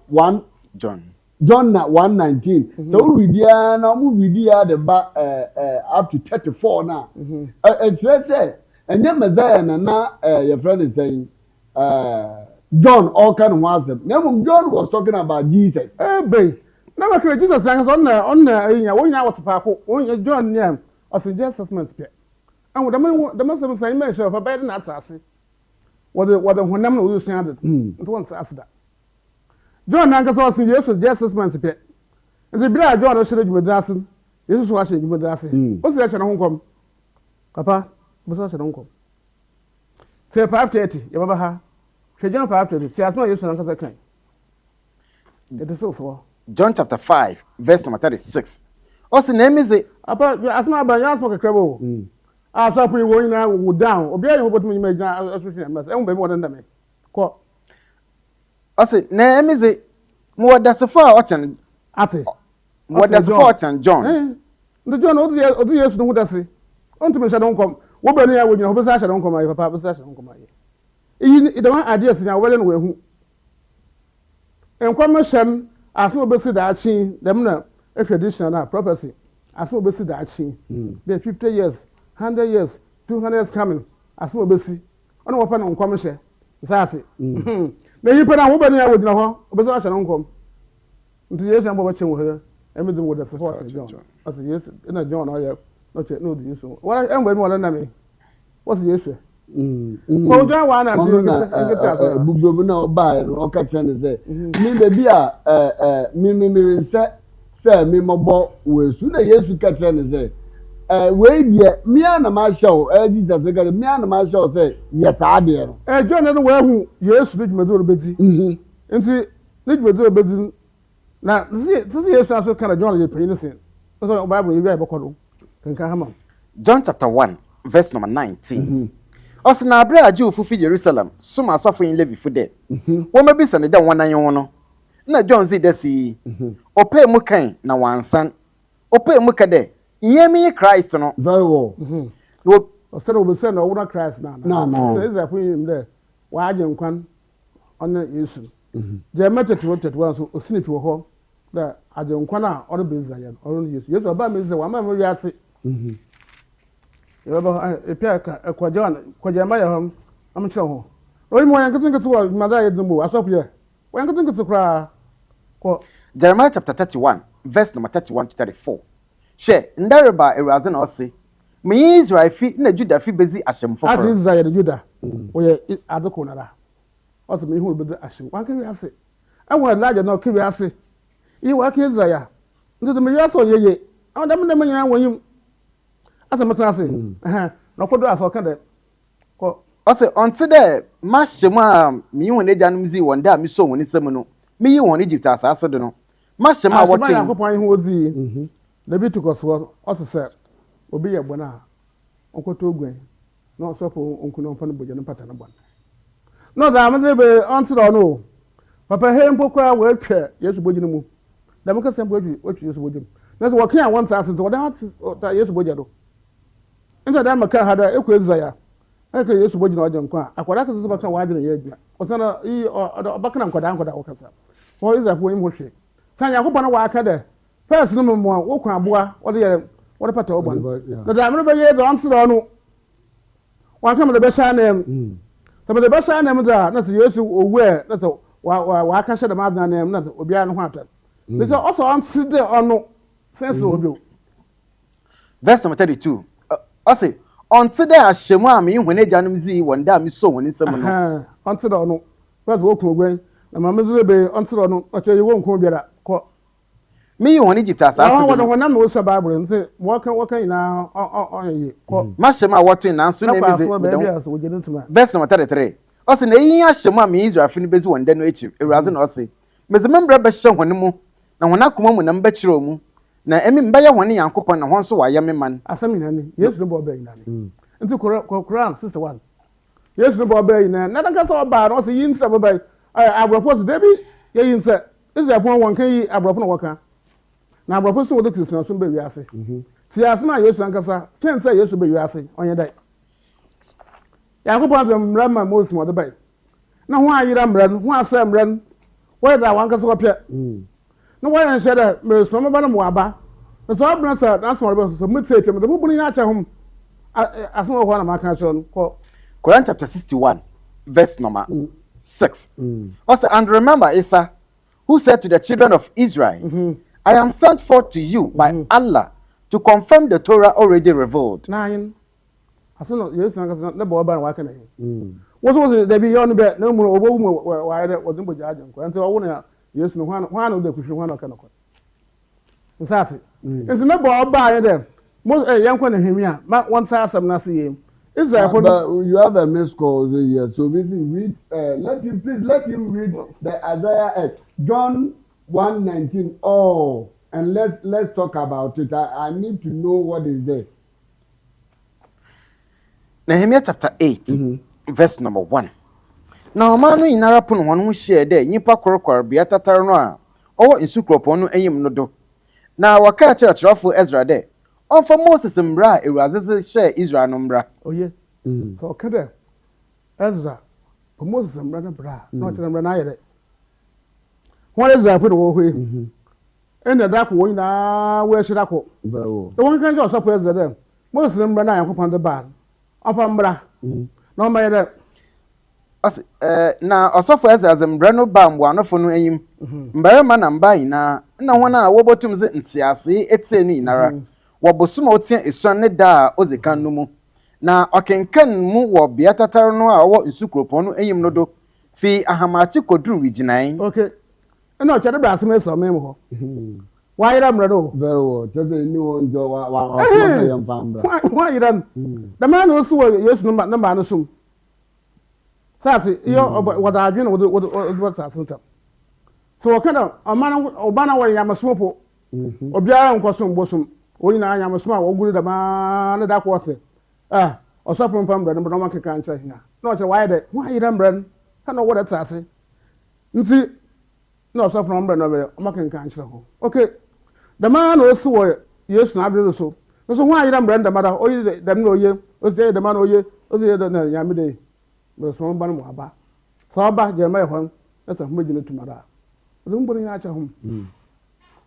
one John 1:19. So we there now we there the back up to 34 now. Let's say, and then Messiah and now your friend is saying John all kind of was now John was talking about Jesus. Babe, never could Jesus sang on the when I was a John name. I suggest assessment. And what the most say measure of a bad not assassin. What the one number will stand it. It won't ask that. John Nankas also yes with just assessment. And the blood John should with Dassin. This is what she with Dassin. What's the action home come? Papa, what's the uncle? Say 5:30, you ever have. She jumped 5:30. She has no use on the kind. It is so. John chapter 5, verse number 36. What's the name is it? As my banana smoke a crable. I saw you going now down. Obey what me make now. I won't be more than me. Quote. I said, name is it? What does the fortune? What does the fortune, John? The John, all the years know what I say. Unto me, I don't come. What when I would know, I don't come. My papa, I don't come. You don't ideas in our wedding way. And commission, as no best that she, them a traditional prophecy. As no best that she. There 50 years, 100 years, 200 years coming. As no best. On open on commission. Sassy. Then you put on open here with no, but I don't come. Until yes, I'm watching with her. Everything would have supported John. I said, yes, in a John, I have not yet know the issue. What I am with more than me. What's the issue? Well, John, one and Bubuna buy or catch and say, me baby, me say, me mobile will sooner yes to catch and say, wait, yet, me and my show, Jesus, me and my show say, yes, I did. John, anywhere who, yes, rich Maduro busy. And see, rich Maduro busy. Now, this is also kind of John, you're innocent. So, Bible, you have a call. Can come on. John chapter 1, verse number 19. Ɔsɛ na abere agye ofufi Jerusalem soma asɔfo yin levi fude wɔn ma bi sɛ ne da wɔn nan wɔn na John zi dasi ɔpɛ mu kan na wansan ɔpɛ mu ka de yemi Christ no very well no ɔsɛ obi sɛ na ɔwura Christ na sɛ ɛzɛ fo yin dɛ waagye nkwan ɔne Yesu je mete to so osini fi hɔ da agye nkwan a ɔre be Israel ɔre Yesu Yesu ɔba me sɛ wa ma me wiase Yoba epiaka kwaja ma ya ham am ho oyi mo yanketin ketu wa mada ye dumbo asop ye wo yanketin ketu kra ko Jeremiah chapter 31 verse number 31 to 34 she ndareba eraze na ose me Israel fi na Judah fi bezi ahyem foforo adi Israel Judah wo ye adoko nara ose me hu bezi ahyem wa kiri ase enwo laje na kiri ase yi wa kiri Israel ndo me yaso yeye am da me nyina wonyim asa matrase na kodo aso ka de ko ose onti de ma hyem a me hu ne janum zi wonde a me so woni sem no me yi won Egypt asase de no ma hyem a wotin ma yakopon hu ozi Leviticus wo ose se obi ye bona onkoto ogwen na osofo onkuno mfa no boje no pata no bona no da ma de be onti do no papa he mpokwa wa atwa Yesu boje no mu da mo ka sem boje otwa Yesu boje na so wokan won sa asente woda ta Yesu boje do nta da maka hada ekwe zaya aka Yesu boji na wajen kwa akwara ka zuba kan wajen ya biya osana yi obakana nkwada wakasa ko iza fo imo hwe sanya ko bana wa aka da first no mo wo kwa aboa wo de pata obon da amre be ye do amsro no wa ka me be sha na em ta be sha na em da na Yesu owu e na to wa aka hyɛ dem adana na na obiara no ho atɔ ne sɛ ɔsɔ ɔnsi de ɔno sense obi verse number 32 ɔse ɔnte dɛ ahyɛmu a me hwene agyanom zii wɔn da a me so wɔn nsɛm no ɔnte dɛ ɔno verse wɔkun ogwen na ma me zure be ɔnte dɛ ɔno ɔkyɛ yɛ wɔn kun biara kɔ me yi wɔn Egypt asase bi wɔn na me wɔ Bible nse wɔka nyina ɔyɛ kɔ ma hyɛm a wɔto nanso na emize verse number 33 ɔse na eyi ahyɛmu a me Israelfo no bezi wɔn da no akyi ewuraze na ɔse meze membra bɛhyɛ wɔn mu na wɔn akoma mu na mbɛkyerɛ mu na emi mbɛyɛ wɔn Nyankopɔn na wɔn nso wayɛ me man asɛm nyina ni Yesu no bɔ ɔbɛ nyina ni nti Quran 61 Yesu no bɔ ɔbɛ nyina na danka sɛ ɔbaa no ɔse yi nsɛ bɛbɛ abrɔfo se debi yɛ yi nsɛ Israelfo wɔn kan yi abrɔfo na wɔka na abrɔfo so wɔde Kristian so bɛ wiase ti asɛm a Yesu ankasa ten sɛ Yesu bɛ wiase ɔnyɛ dɛ Nyankopɔn sɛ mmara ma Moses wɔde bɛ na ho ayira mmara no ho asɛ mmara no wɔyɛ da wankasa wɔpɛ na wɔyɛ nhyɛ dɛ mɛsoma mɛba no mo aba na sɛ ɔbɛn sɛ na asɔre bɛ so mutse twɛm de mo buni na akyɛ hom asɛm wɔ hɔ na maka kyerɛ no kɔ Quran chapter 61 verse number 6 also and remember Isa who said to the children of Israel I am sent forth to you by Allah to confirm the Torah already revealed. Nine. I said, yes, I got the boy by walking. What was it? They be on the bed, no more over why that was in Bajaj. And so I want to, yes, no one of the Christian one of Kanaka. Exactly. It's not boy by them. Most a young one in him, yeah, not one side of Nasi. Is there you have a missed call here, so basically read, let him read the Isaiah John 1:19. Oh, and let's talk about it. I need to know what is there. Nehemiah chapter 8, verse number 1. Now, manu inara pun wanu share de nipa korokor bia tatar no a owo insukropon no enyim no do. Na waka kyerɛkyerɛfo Ezra de onfa Moses mbra ewuazeze share Israel no mbra. Oh yes. So okay Ezra for Moses mbra na bra na kyerɛ mbra na ayɛ What is that? Put away. And the dark one now, where should I go? The one can just suppose them. Most of them run out upon the bar. Up on bra. No matter. Now, also for as a brand bam, one of no aim. Barman and by now, no one I will bottom the Siasi, it's any nara. What Bosumo is son da, Ozikan no. Now, I can move what Beata Tarno or Insukropon, aim no do. Fee Ahamachi could do with Okay. No, tell the brass mess or memo. Why am I no? Very well. Tell the new one, Joe. Why you done? The man who saw yes, number assume. Sassy, you what I do what's that. So, kind of a man of Banaway, I'm a swopo. Or Bian Cosum Bosom, when I am a small or good a man that was it. Or something from Brennan, but no one can say here. Not a why that. Why you done, Brennan? I know what that's sassy. You see. No, so from Brennan, making cancer. Okay. The man also, yes, not so. So why you don't brand the matter? Oh, you them no ye, was there the man oh ye, was there the Yamide, but some Banama. So back Jeremiah home, that's a million to Mara. Don't bring out your home.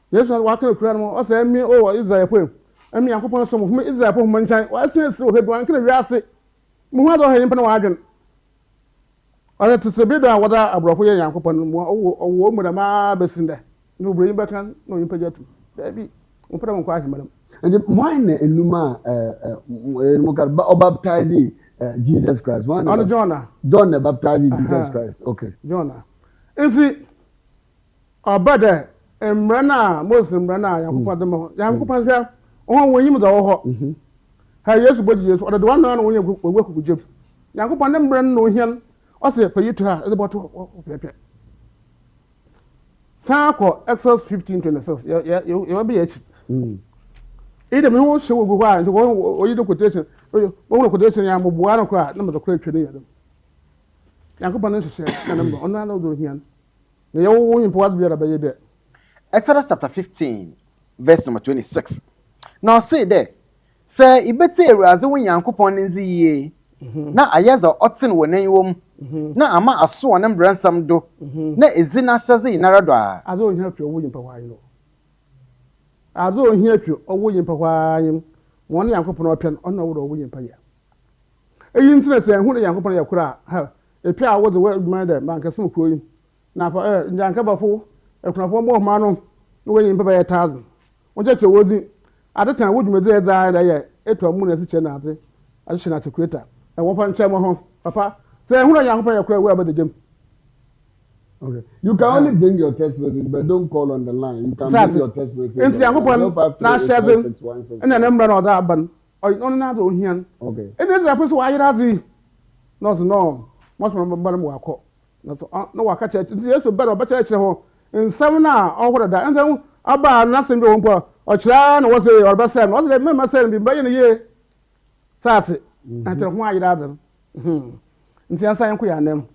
Yes, I walk in a crown, or say me, oh, is there a poem? And me, I put on some of me, is there a poem, mankind? Why say so? One can say, Muhammad or him, Panawagan. Ɔyɛ tete bi da wada abrɔfo yɛ Nyankopɔn no mu ɔwɔ mu da ma besinda no bro yimba kan no yimpa jatu dabi mo fara mo kwa ahimam and why na enuma mo ka baptize Jesus Christ one on John baptize Jesus Christ okay John if obada emra na Moses emra na Nyankopɔn dem Nyankopɔn hwɛ ɔhɔ wɔ yim da wɔ hɔ ha Yesu boji Yesu ɔda do wana wo yɛ gogwe Jeff Nyankopɔn dem emra no hian ɔsɛ for you to have about pepe Sako Exodus 15:26 you will be it either me who show go and go you do quotation one quotation ya mo bua no kwa na mo do kra twene yadam Yankopɔn no hyehyɛ na number ɔno ala do hian na ye wo nyimpo wa bia ba ye de Exodus chapter 15 verse number 26 now say there say ibete ewuraze wo Yankopɔn nzi yie na ayeza otin wonan wom na ama aso wonan bransam do na ezina hyeze inara do a azo ohia twa wo yimpa hwaye no azo ohia twa wo yimpa hwaye won Yankopɔn open onna wo do wo yimpa ya eyi ntina se hu de Yankopɔn ya kura ha epia wo de wo adwuma de man kasem kuoyi na fa njanka bafo ekunafo mo ma no no we yin papa 1000 won je che wozi adeta wodwumezi eza da ye eto amu na siche na ade ahye na tekweta e wo fa nche mo ho papa say hu na Yankopon yakura we abadegem. Okay. You can only bring your test verses, but don't call on the line. You can bring your test verses. Enti Yankopon na sheven ena na mbra na oda aban o na do hian. Okay. Ene za peso wa yirazi. No. Most of them bottom work. No work at it. Yes, better, but I know in 7 hours over that. And then about nothing to umpo or clan was a or Bassam. Was the member saying be buying a year? That's it. Until why you rather. In the answer, I'm queer name.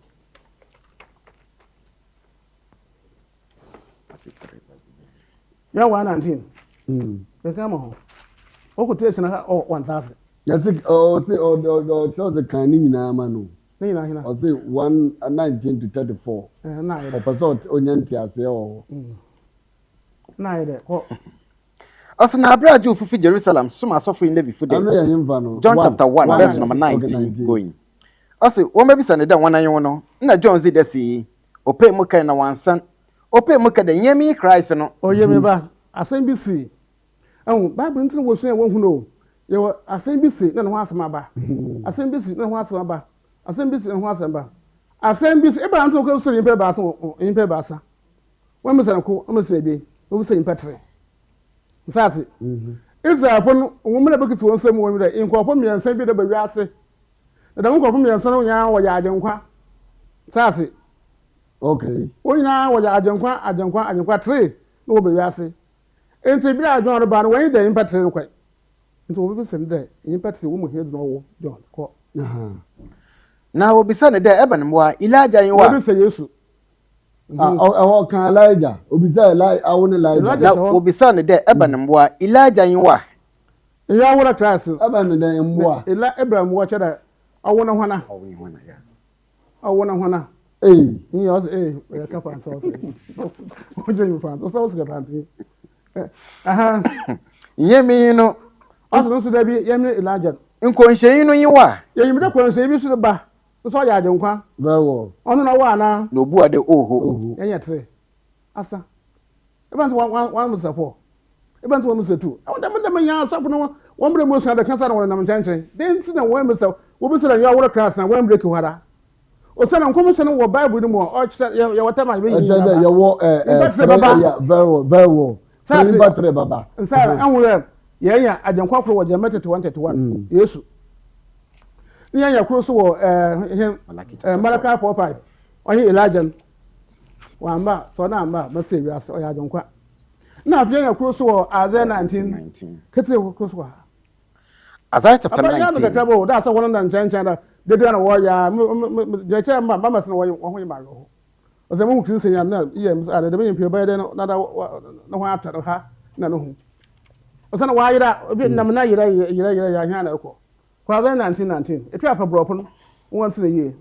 You're 119. The camera. Oh, could taste another 1,000. Yes, so the kind in Amano. I say 119 to 34. Or persort Onyantia say, oh. Neither. As an abraju for Jerusalem, Somafo in Levi for them. John chapter 1, verse number 19 going. I say, oh, maybe Sunday, one I know. Na John Z. Desi, or pay Muka and one son, or pay Muka the Yemi Christ, or Yemiba, I say BC. Oh, Bible was saying, one who know. You were a same BC, no one's maba. A same BC, no one's maba. A same BC, no one's maba. A same BC, ever until go in Pebasa in Pebasa. When was I call, almost say, we say in Petri. Sassy. It's a woman about to one same one in Copom and Saint Peter Bagasi. The don't call me and son or Yajanqua. Sassy. Okay. When now was Ajanqua tree, no Bagasi. And say, Be I John about way there in Petri. It will be sent there. In Petri, woman here no John. Now will be Sunday there, Ebenwa, Elijah, you want to say yes. I can Elijah. Obisa I want Elijah. Now will be Sunday there, Ebenwa, Elijah, you are. You are what a class. Eben and moi. Abraham watch that. I want to wanna. I want to wanna. Hey, he was a couple and so. What do you find? So Yemi, you know. Also, there be Yemi Elijah. In Quenche, you know you are. You may not say you should buy. So I don't qua. very well. On no one, No boy the oh. and yet say. Asa. About one was a four. About one was a two. I want them a young something. One break most of the cancer on them attention. Then sit and one myself. What was it? You are class and one break water. Or some commission or Bible more. Or whatever I mean. Very well. Baba. And so I'm yeah, I don't quite what you met to 121. Yes. Yeah, close to Malachi 4:5. Or Elijah. One bar, so now, but say, I don't quite. Now, being close to are there 19. Kitty close to As I chapter 19. That's a one and China. They don't know why the chairman, Mamma's no way on my row. As a moon can say, I'm not, yes, I don't know by then, no after her, no. But then why that Vietnam, you Father 1919. If you have a broken once in a year.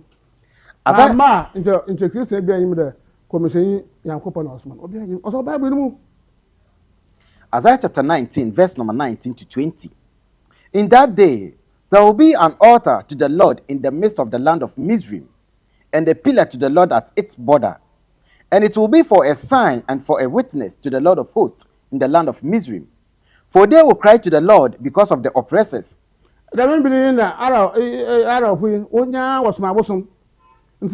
As I ma into Christian being the commission, Yankopon Osman, or Bible. Isaiah chapter 19, verse number 19 to 20. In that day, there will be an altar to the Lord in the midst of the land of Mizrim, and a pillar to the Lord at its border. And it will be for a sign and for a witness to the Lord of hosts in the land of Mizrim. For they will cry to the Lord because of the oppressors. The women in the Arab Onya was my bosom. And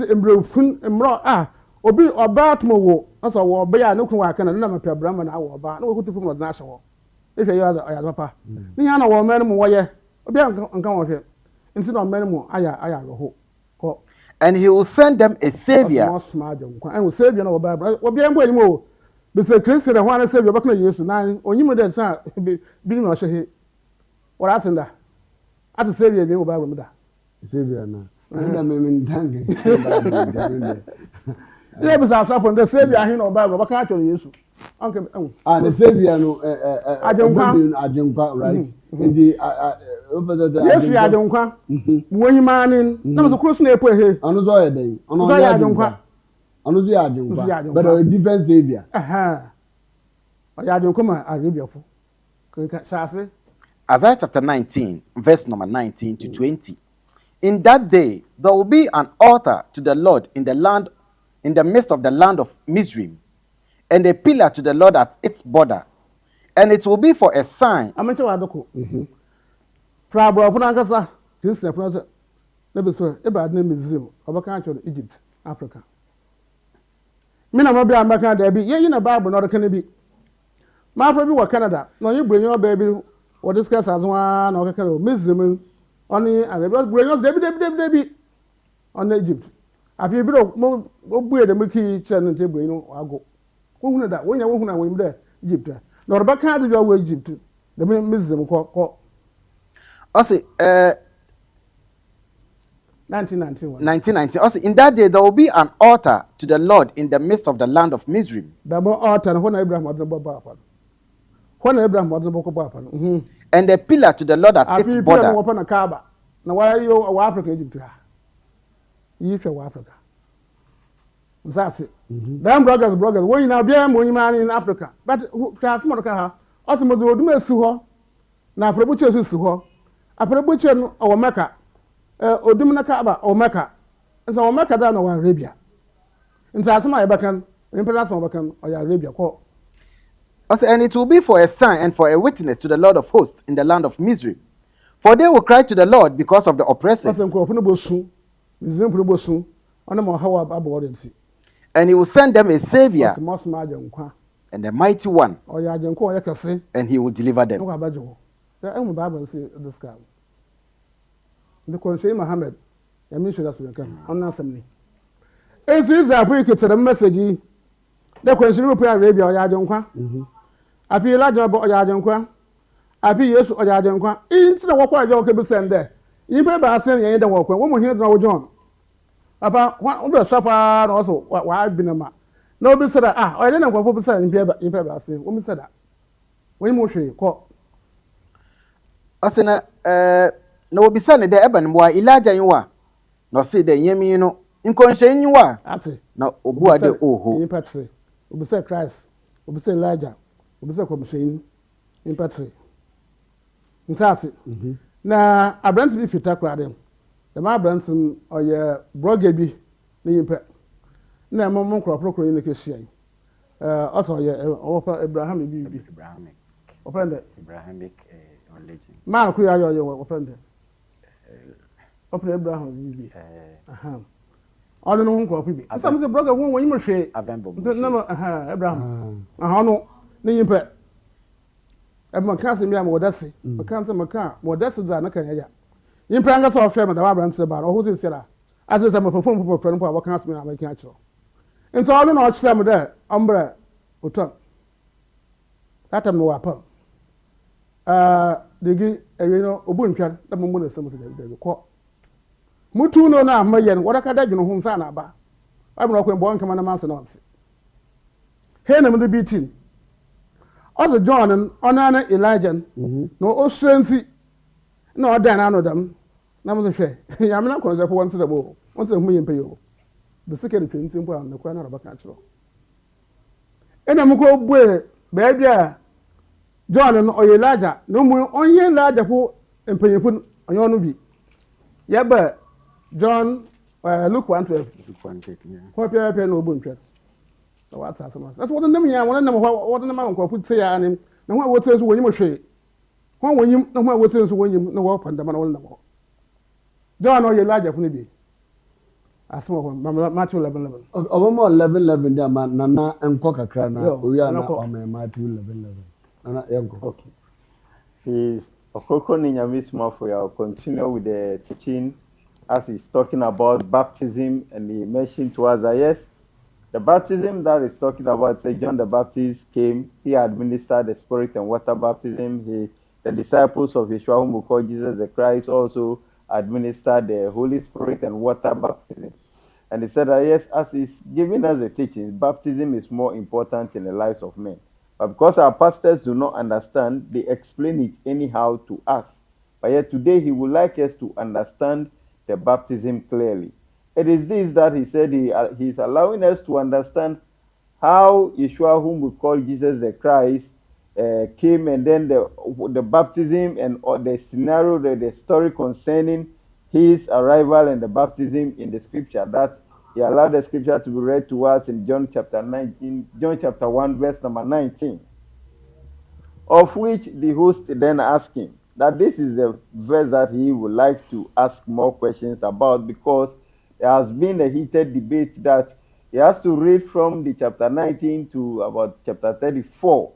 Obi about Mowo, as a war, Baya, no can and never pay Brahman our bar, no good from the national. If you are the papa. Niana or man more, Obi and come with him. Instead of men more, I hope. And he will send them a savior. I will save you no Bible. Or be able more. Mr. Christian, I want to save your buckler years to 9, or you may then say, being or she. Or asking that. I to save you, they will buy with that. Savior now. Yeah, but I on the savior, I know Bible, but can't you use? Uncle, the savior, no, I don't right? Yes, I don't come. When you man in, no, the cross near here. On the other day, on the I don't come. On the I don't, but a different savior. Aha. I don't come, I read your fool. Shall Isaiah chapter 19, verse number 19 to 20. In that day, there will be an altar to the Lord in the land in the midst of the land of Mizraim, and a pillar to the Lord at its border. And it will be for a sign. I'm not sure. Frabo Punangasa, this is a present. Never saw a bad name is Zim, of a country of Egypt, Africa. Mina Mobby and Baka Debbie, yeah, in a Bible, not a Kennedy. My baby was Canada. No, you bring your baby or discuss as one or a kind of Miss Zim only, and they bring up Debbie on Egypt. I feel a bit of more weird than Mickey Chen and Table, you know, I'll go. Who know that when you went there, Egypt. Not about Canada, your way, Egypt. The Miss Zim call. I say, 1991. 1990. Also, in that day there will be an altar to the Lord in the midst of the land of Mizraim. The more altar when Abraham was the Baba. When Abraham was the Baba. And a pillar to the Lord at its border. Open a Kaaba. Now why are you Africa Egypt? You show Africa. That's it. Them brothers, when you now be a man in Africa. But Transmodaka, also Modu Suho. Now Probucher Suho. A Probucher or Mecca. Odumina Kaaba or Mecca. And so Mecca down or Arabia. And so my Bacan, Emperor Bacan or Arabia. And it will be for a sign and for a witness to the Lord of hosts in the land of Mizraim. For they will cry to the Lord because of the oppressors. And he will send them a savior and a mighty one. And he will deliver them. The Consul Mohammed, I mentioned that we can on assembly. It's easy to put it to the message. The Consul of Arabia or Yajonkwa. I feel like about Yajonkwa. I feel yes or Yajonkwa. Instead of what I can send there. You better send you the walk when woman here now, John. About one of the supper also, what I've been a man. No, be said that, I didn't know what to say in paper. Woman said that. When more she call. No will be sent the Eben wa Elijah you are. No say the yemi you know. In conscience you are. Now Obua de Oho. In Patri. We say Christ. We say Elijah. We say Commission in Patri. In Tassi. Now I brand to be fit up them. The my Branson or your Brogaby. The impet. Now Mamma Crop in the Christian. Also, Abrahamic. Offended. Abrahamic religion. Man, who are you offended? Open Abraham. I don't know who could be. Some the brother won't when you say Abraham. No, the impet. And my cousin, Modesty, my cousin, Maca, Modesty, than a can. In Prangas of Sherman, the Abraham about who's in Silla. As I'm a performer for friend for what can't me, I make natural. And so I don't know what's there, umbrella, or tongue. That I'm no upon. They give a Ubunkan, the moment of some of the court. Mutu no na mayen what aka dagino hu nsa na ba I bro kwen bon kama na manse no nse he na me beating also John onana Elijah no osrensi na odan na no dam na mo hwe ya me na konse fo won se dabo won se hu yempe yo the second thing simple am na kwa na ba ka chiro ena mo ko bue ba bia John no Elijah no mu onye Elijah fo empanyefo onye no bi ya ba John, Luke 1:12. Luke 1:12, yeah. What you have no bunch. That's what the name I want to know what the man could say. And what says when you say, when you know what says when you know what and the man will know. John or Elijah for me. I saw Matthew 11:11. Over more 11:11, there, man, Nana and Coca Crana. We are not on Matthew 11:11. Okay. He's Ɔkrɔnkrɔnyi Nyame Somafo will continue with the teaching as he's talking about baptism, and he mentioned to us that yes, the baptism that he's talking about, say John the Baptist came, he administered the spirit and water baptism. The disciples of Yeshua, whom we call Jesus the Christ, also administered the Holy Spirit and water baptism. And he said that yes, as he's giving us the teaching, baptism is more important in the lives of men. But because our pastors do not understand, they explain it anyhow to us. But yet today he would like us to understand the baptism clearly. It is this that he said he is allowing us to understand how Yeshua, whom we call Jesus the Christ, came, and then the baptism and the scenario, the story concerning his arrival and the baptism in the scripture, that he allowed the scripture to be read to us in John chapter 1, verse number 19. Of which the host then asked him that this is the verse that he would like to ask more questions about, because there has been a heated debate that he has to read from the chapter 19 to about chapter 34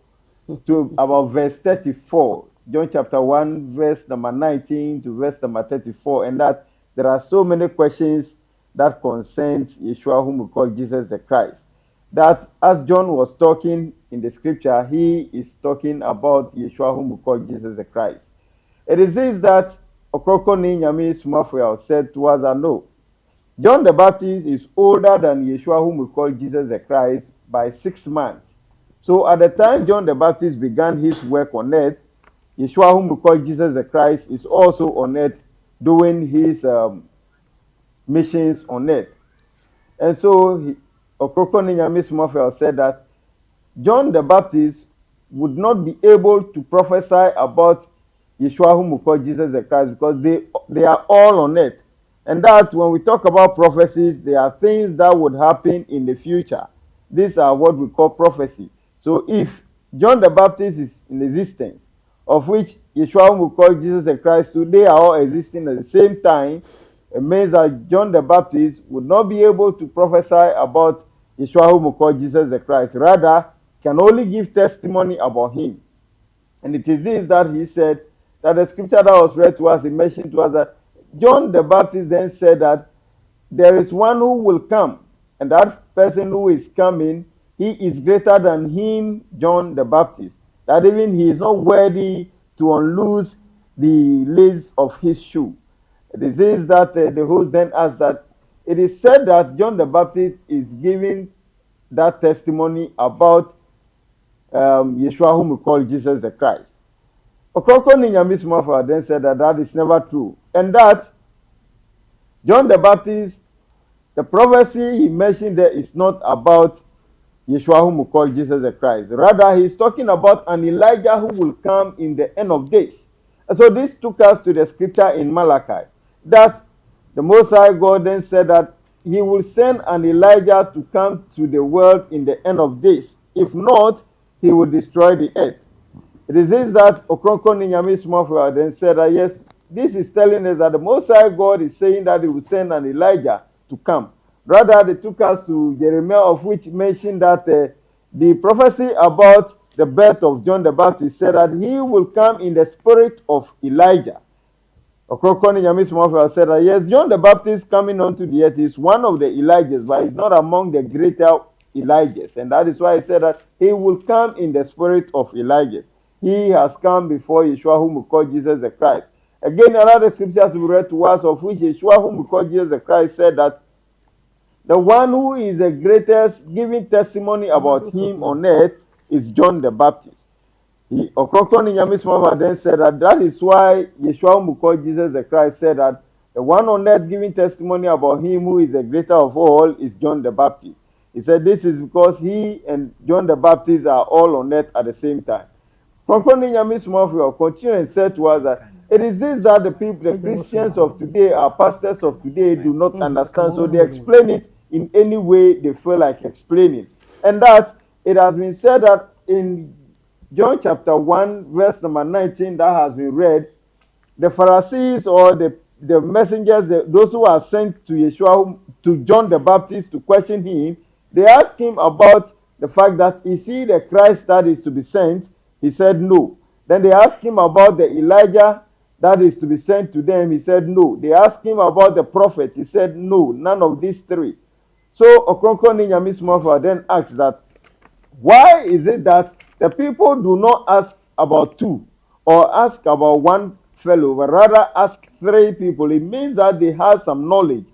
to about verse 34. John chapter 1, verse number 19 to verse number 34, and that there are so many questions that concerns Yeshua, whom we call Jesus the Christ. That as John was talking in the scripture, he is talking about Yeshua, whom we call Jesus the Christ. It is this that Ɔkrɔnkrɔnyi Nyame Somafo said to us that no, John the Baptist is older than Yeshua, whom we call Jesus the Christ, by 6 months. So at the time John the Baptist began his work on earth, Yeshua, whom we call Jesus the Christ, is also on earth doing his missions on earth. And so Ɔkrɔnkrɔnyi Nyame Somafo said that John the Baptist would not be able to prophesy about Yeshua, whom we call Jesus the Christ, because they are all on earth. And that when we talk about prophecies, there are things that would happen in the future. These are what we call prophecy. So if John the Baptist is in existence, of which Yeshua, whom we call Jesus the Christ, today are all existing at the same time, it means that John the Baptist would not be able to prophesy about Yeshua, whom we call Jesus the Christ. Rather, can only give testimony about him. And it is this that he said, that the scripture that was read to us, it mentioned to us that John the Baptist then said that there is one who will come, and that person who is coming, he is greater than him, John the Baptist. That even he is not worthy to unloose the lace of his shoe. It is this that the host then asked that it is said that John the Baptist is giving that testimony about Yeshua, whom we call Jesus the Christ. Ɔkrɔnkrɔnyi Nyame Somafo then said that that is never true, and that John the Baptist, the prophecy he mentioned there is not about Yeshua, whom we call Jesus the Christ. Rather, he is talking about an Elijah who will come in the end of days. And so this took us to the scripture in Malachi, that the Most High God then said that he will send an Elijah to come to the world in the end of days. If not, he will destroy the earth. It is this that Ɔkrɔnkrɔnyi Nyame Somafo then said that yes, this is telling us that the Most High God is saying that he will send an Elijah to come. Rather, they took us to Jeremiah, of which mentioned that the prophecy about the birth of John the Baptist said that he will come in the spirit of Elijah. Ɔkrɔnkrɔnyi Nyame Somafo said that yes, John the Baptist coming onto the earth is one of the Elijahs, but he's not among the greater Elijahs. And that is why he said that he will come in the spirit of Elijah. He has come before Yeshua, whom we call Jesus the Christ. Again, another scripture to be read to us, of which Yeshua, whom we call Jesus the Christ, said that the one who is the greatest, giving testimony about him on earth, is John the Baptist. Ɔkrɔnkrɔnyi Nyame Somafo then said that is why Yeshua, whom we call Jesus the Christ, said that the one on earth giving testimony about him who is the greater of all is John the Baptist. He said this is because he and John the Baptist are all on earth at the same time. Ɔkrɔnkrɔnyi Nyame Somafo continued and said to us that it is this that the people, the Christians of today, our pastors of today, do not understand. So they explain it in any way they feel like explaining. And that it has been said that in John chapter 1, verse number 19, that has been read, the Pharisees or the messengers, those who are sent to Yeshua, to John the Baptist to question him, they asked him about the fact that is he the Christ that is to be sent? He said no. Then they asked him about the Elijah that is to be sent to them. He said no. They asked him about the prophet. He said no, none of these three. So Ɔkrɔnkrɔnyi Nyame Somafo then asked that why is it that the people do not ask about two or ask about one fellow, but rather ask three people? It means that they have some knowledge.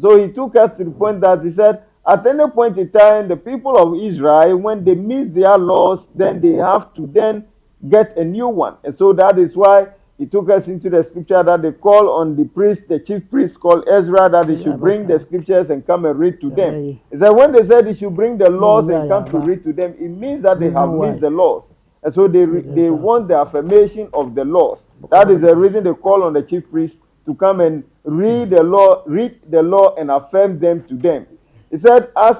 So he took us to the point that he said, at any point in time, the people of Israel, when they miss their laws, then they have to then get a new one. And so that is why he took us into the scripture that they call on the priest, the chief priest called Ezra, that he should bring the scriptures and come and read to them. He said when they said he should bring the laws and come to read to them, it means that they have missed the laws. And so they want the affirmation of the laws. That is the reason they call on the chief priest to come and read the law and affirm them to them. He said, as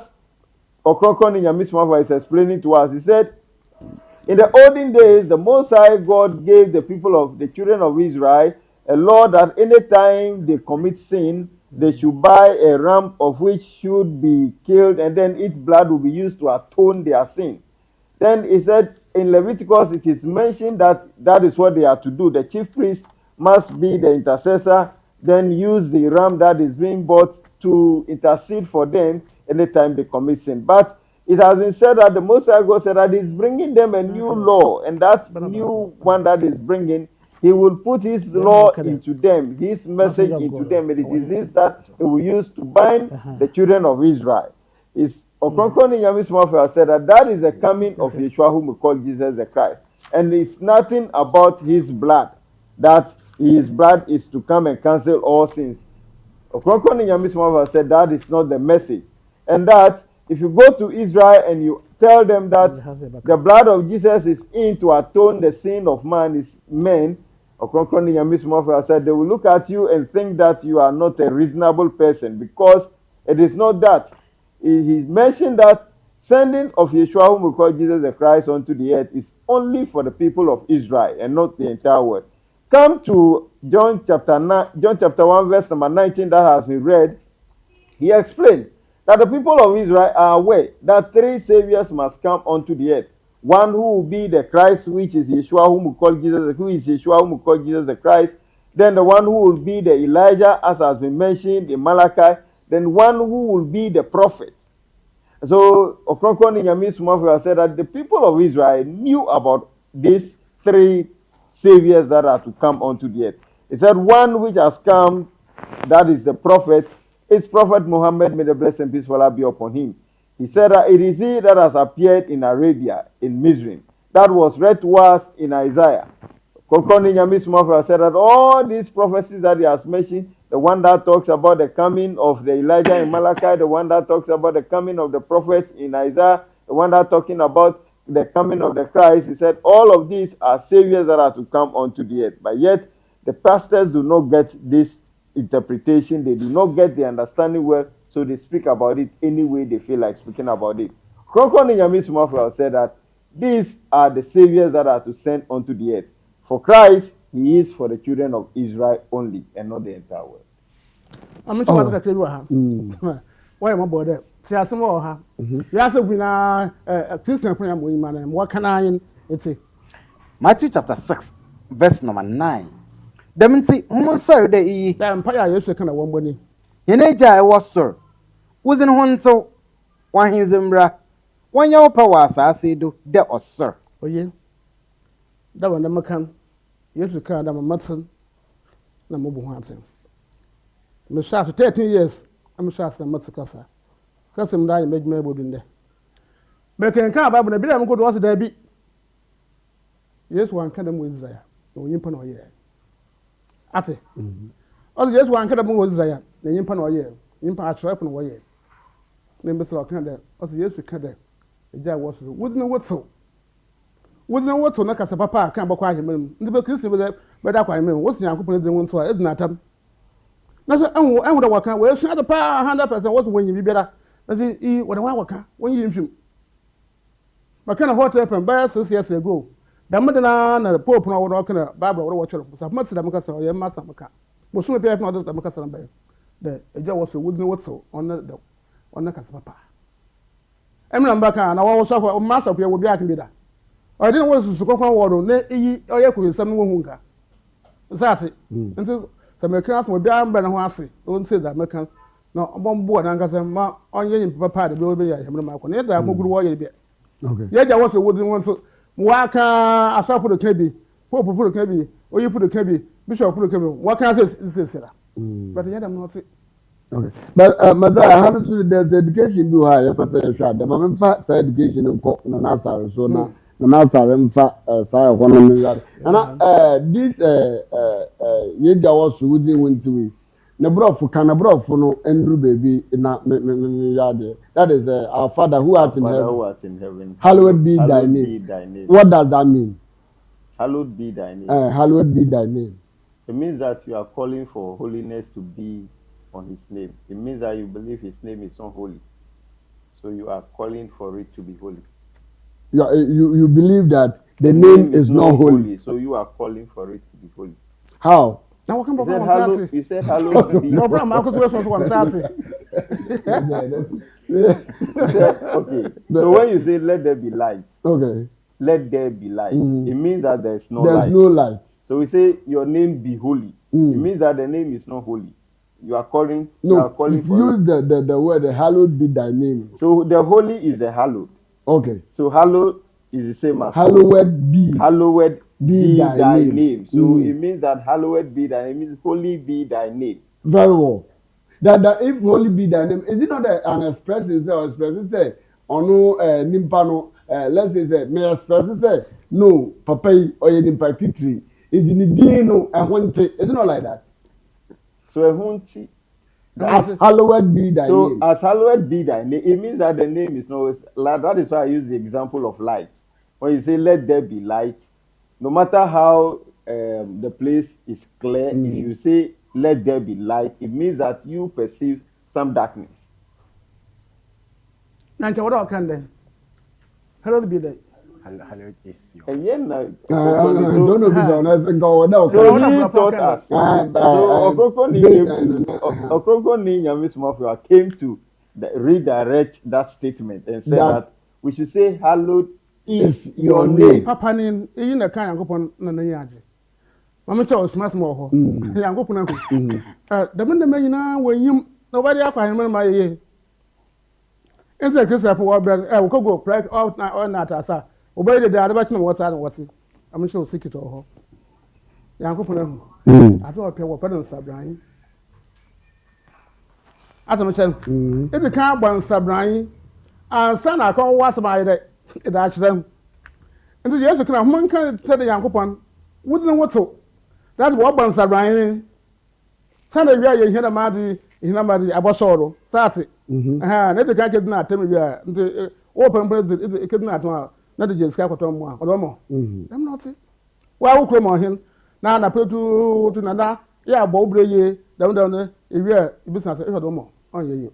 Ɔkrɔnkrɔnyi Nyame Somafo is explaining to us, he said, in the olden days, the Most High God gave the people of the children of Israel a law that anytime they commit sin, they should buy a ram of which should be killed, and then its blood will be used to atone their sin. Then he said in Leviticus, it is mentioned that that is what they are to do. The chief priest must be the intercessor, then use the ram that is being bought to intercede for them anytime they commit sin. But it has been said that the Most High God said that He's bringing them a new law, and that new one that is bringing, He will put His law into them, His message into them. And it is this that He will use to bind the children of Israel. It's Ɔkrɔnkrɔnyi Nyame Somafo has said that that is the coming of Yeshua, whom we call Jesus the Christ, and it's nothing about His blood, that His blood is to come and cancel all sins. Ɔkrɔnkrɔnyi Nyame Somafo has said that is not the message, and that if you go to Israel and you tell them that the blood of Jesus is in to atone the sin of men, Ɔkrɔnkrɔnyi Nyame Somafo has said they will look at you and think that you are not a reasonable person, because it is not that. He mentioned that sending of Yeshua, whom we call Jesus the Christ, onto the earth is only for the people of Israel and not the entire world. Come to John chapter 1, verse number 19 that has been read. He explained that the people of Israel are aware that three saviors must come onto the earth. One who will be the Christ, which is Yeshua, whom we call Jesus, who is Yeshua, whom we call Jesus the Christ. Then the one who will be the Elijah, as has been mentioned in Malachi. Then one who will be the prophet. So Ɔkrɔnkrɔnyi Nyame Somafo has said that the people of Israel knew about these three saviors that are to come onto the earth. He said one which has come, that is the prophet, is Prophet Muhammad, may the blessing and peace of Allah be upon him. He said that it is he that has appeared in Arabia, in Mizraim, that was read to us in Isaiah. Ɔkrɔnkrɔnyi Nyame Somafo has said that all these prophecies that he has mentioned, the one that talks about the coming of the Elijah in Malachi, the one that talks about the coming of the prophet in Isaiah, the one that talking about the coming of the Christ, he said all of these are saviors that are to come onto the earth. But yet the pastors do not get this interpretation, they do not get the understanding well, so they speak about it any way they feel like speaking about it. Ɔkrɔnkrɔnyi Nyame Somafo said that these are the saviors that are to send onto the earth. For Christ, He is for the children of Israel only, and not the entire world. I'm sure that you have. Why am I bothered? See, I saw her. You asked if we are a Christian friend, man. What can I say? Matthew chapter 6, verse number 9. Demonti, whom sorry the empire used to kind of one money. Yenaja was sir. Wasn't one so one his embra. One your powers, I say, do there or sir. Oh, yeah. That one, the Macan. Yes, we can't have a mutton. No mobile hunting. I'm shot for 13 years. I'm shot for Matsakasa. Custom die made me able in there. But can come up with a bit of good was there be. Yes, one kind of with there. No yimpan or year. Ate. Oh, yes, one kind of with there. The yimpan or year. Yimpan at sharp and way. Name Mr. Canada. Oh, yes, we can there. The jar was wouldn't know what so. Wouldn't know what so knock at a papa can't be quiet him. The book is with that, but I mean, what's the uncle the one so it's not him. Na so enwo da waka we so ada pa 100% what when you be better. Na say e what wa waka when you hwim. Maka na hot happen by 6 years ago. Da mede na pope na wo na Bible wo choro. So ma se da maka so ye ma sa maka. Mo so pe na da maka sa ba. The eja was so wouldn't what so on the ka papa. Emra mbaka na wo so for ma so pe wo bi akin bi da. O didn't want to go forward na yi o ye ku nsam no hu nka. Sase. Nti the mechanics will be ambulance who ask don't say that mechanics. No, one board and Casama on your papa, the baby, I have no mark on it. I'm a good warrior. Okay. Yet I was a wooden one so Waka, I saw put a cabby, Pope put a cabby, or you put a cabby, Bishop put a cabby. What can I say? But yet I'm not. Okay. But, Mother, I haven't seen there's education do high, but the moment fat education in Nasa, so now. Nasa remfa sai hono no yare ana this yeja was within winter na brofu kana brofu no endru baby na yade that is our father who art in heaven hallowed be thy name. What does that mean? Hallowed be thy name. Hallowed be thy name. It means that you are calling for holiness to be on his name. It means that you believe his name is not holy. so you are calling for it to be holy. You believe that the name is not holy, so you are calling for it to be holy. How? Now what can You said hallowed be. No problem, Marcus Wilson one sassy. Okay. So when you say let there be light, okay, let there be light, it means that there's no light. So we say your name be holy. It means that the name is not holy. You are calling. No, you are calling for use the word hallowed be thy name. So the holy is the hallowed. Okay. So hallowed is the same as hallowed be. Hallowed be thy name. So it means that hallowed be thy name means holy be thy name. Very well. That if holy be thy name, is it not an expression or expression say ono nimpano let's say may expression say no papa or nimpa titri is ni dino ehonte. Is it not like that? So ehonte as hallowed be thy name. So as hallowed be thy name, it means that the name is not like that. Is why I use the example of light. When you say let there be light, no matter how the place is clear, if you say let there be light, it means that you perceive some darkness. Nanka what can then? Hallowed be thy. Hallowed is your. And then so he taught us. So Ɔkrɔnkrɔnyi Nyame Somafo came to redirect that statement and said that we should say hallowed is your name. Papa nin eyi na kan Yankopɔn na na yaje. Mama cha osmas mo ho. Yankopɔn na ko. Da men da men nyina wanyim na obadi akwa hen ma yeye. Ense Christopher wo ber wo go break out na atasa. Obedi da ade ba china wo sa na wo se. Am cha o sikito ho. Yankopɔn na ho. Ato o pe wo pe no sabran. Ato mo chen. E be kan agba sabran. Ansa na akon wo asama yede. It actually, and the years can have one kind of said the Yankopon, wouldn't what so. That's what Bans are Brian. Tell me, you hear a maddy in a maddy about sorrow. That's it. Never can't get not tell me the open president, it could not not the James Capital or more. I'm not it. Well, come on him. Now I put to Nana, yeah, Bobray, down there, if you're business, if I don't more on you.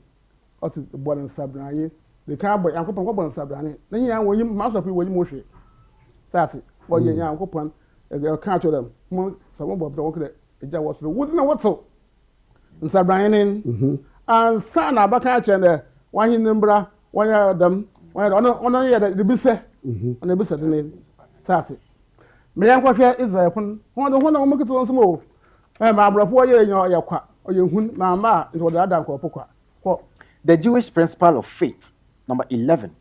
What is the boy and Sabrina? The cowboy, Uncle Pon Sabrani. Then you are most of you when you mosh it. That's it. Well, you Uncle Pon, they'll catch them. Some of the work that was the woods and what so. And Sabrani and son of a catch and one in Nimbra, one of them, one on the Bissa and the Bissa name. That's it. May I watch is a one of them once more. My brother, your quack or your hoon, mamma, it was the other Poca. The Jewish principle of faith. Number 11.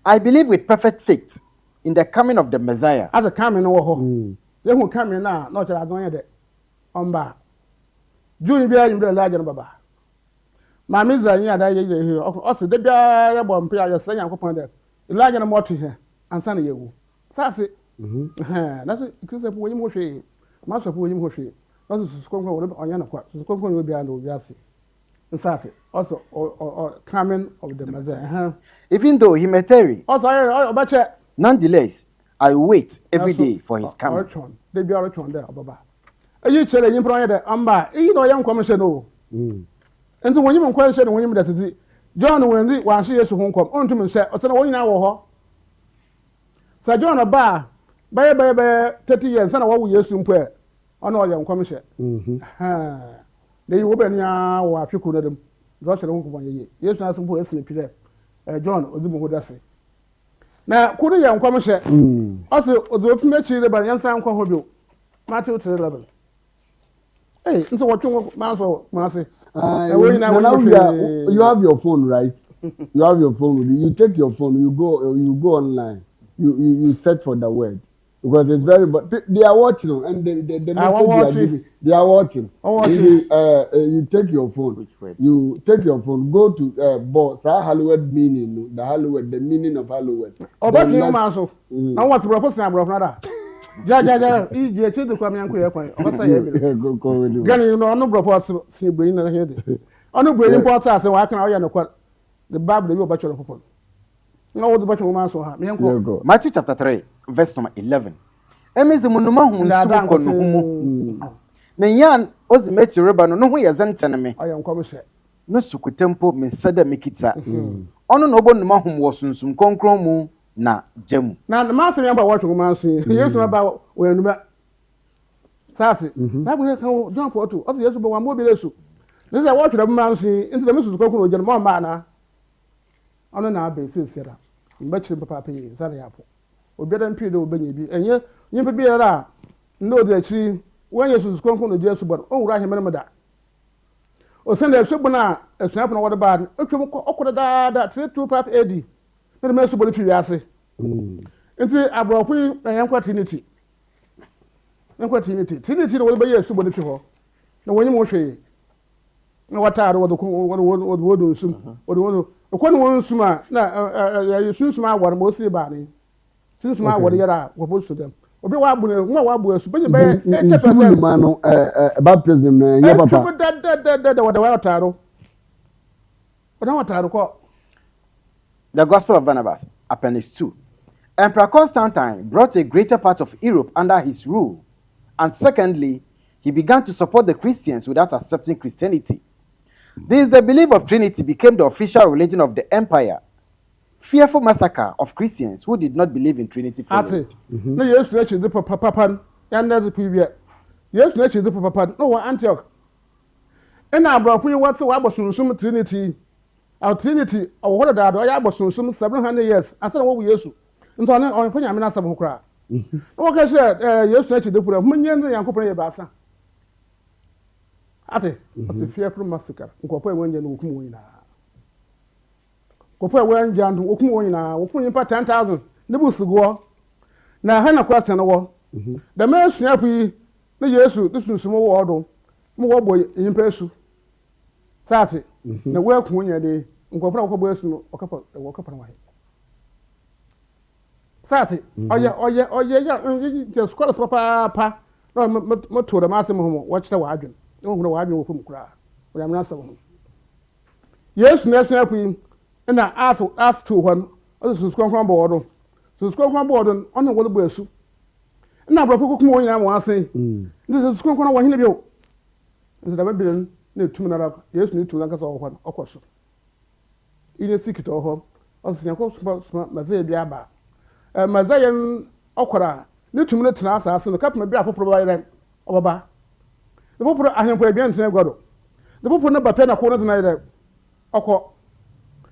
I believe with perfect faith in the coming of the Messiah. As a coming over, they who come in now, not as I it. On bar. June be in the larger Baba. My Mrs. that here, also the bear bomb player, your son, upon that. The larger more to her, and son you. That's it. That's it. Because of William Moshe, Master William Moshe. That's a scorn on Yanaqua, so scorn will be under Yassi. Also, or coming of the Messiah. Even though he may tarry, Also, nonetheless, I wait every day for his coming. They be all there, Baba. You tell him, Amba, you know, young commission. And so when you question when you that John, when the one she is home come on to me, say, or 1 hour. Sir John a bar, by 30 years, and what we used to pay on all young commission. They open ya or if you could them. Russia won't come on ye. Yes, I suppose sleep there. John, or the Mohodasi. Now, couldn't young commission also, although if you met you by young Sam Cohobu, Matthew to the level. Hey, so what you Master? You have your phone, right? You have your phone with you. You take your phone, you go online, you search for the word. Because it's very, but they are watching, and the message they are giving, they are watching. You take your phone. You take your phone. Go to boss. Hallowed meaning, the meaning of hallowed. Oh, but you know, now what's the proposal, brother? Yeah. You take the coming and queer point. What's the Granny, you know, no proposal. See, bring the head. On the brain imports us, so I can know what the Bible you bachelor of people. No, the bachelor man so happy. Matthew chapter 3. Verse number 11. Emezi munuma hunsu kono humo. Na yan ozimechi reba no ho ye zentene me. I am commission. No sukutempo me sada mekita. ono no obo numa hom wo sunsum konkron mu na jamu na ma se yamba watch ma so Yesu na ba wo enuma sase na bu kan John 4:2 o Yesu bo wa mo bi lesu ne se watch da ma so nti da mesu konkron o je ma ma na ono na be se sira mba chiri papa pe sare yapo obi da mpi de obanya bi enye nyimpa bi era no de chi when Yesu konkron o je Yesu bo o wura ahemere me da o se na Yesu bo na esuafo na wo de ba otwem okoda da 325 AD na me Yesu bo de fi wiase nti abrofo na yankwa Trinity Trinity no wo be Yesu bo de fi ho na wonyi mo hwe na wataaro wo do nsum wo ko no won suma na ya suma awar mo si ba ni suma awar yara wo bo so dem obi wa abu ne mo wa abu asu be nsum ma no baptism na nya papa da wataaro ko The Gospel of Barnabas, Appendix 2. Emperor Constantine brought a greater part of Europe under his rule, and secondly, he began to support the Christians without accepting Christianity. This, the belief of Trinity became the official religion of the empire. Fearful massacre of Christians who did not believe in Trinity followed. No, yes, let's do papa, and that's the previous. Yes, let's do papa, no, Antioch. And now, bro, we want to about some Trinity. Our Trinity, or what that, I was some 700 years. I said, what we used to. And so on, I'm not some cry. Okay, sir, yes, let's do put a million and company about. Ate, the fearful massacre. Incorporate when you look more in a. Corporate when Jan walk more in a, open in 10,000. The books go. Now, Hannah question a war. The man snappy, the years to this is small order. More boy in person. Sassy, the work when you're there, incorporate a person or couple walk up and away. Sassy, oh yeah, just call us papa. No, to the master watch the wagon. Don't know why you will cry. But I'm not so. Yes, National Queen, and I asked to one, others come from board. So, come from board on the water bush. And now, Brother Cook, I want to say, this is come from one you. And the Babylon, need 2 minutes, yes, need to like us all one, of course. In a secret or home, or Sinako Mazay Biaba. Mazayan Okra, need 2 minutes to ask us, and the captain may be a provider of a bar. The people are here bien say God. The people no bapena ko no tonight. Oko.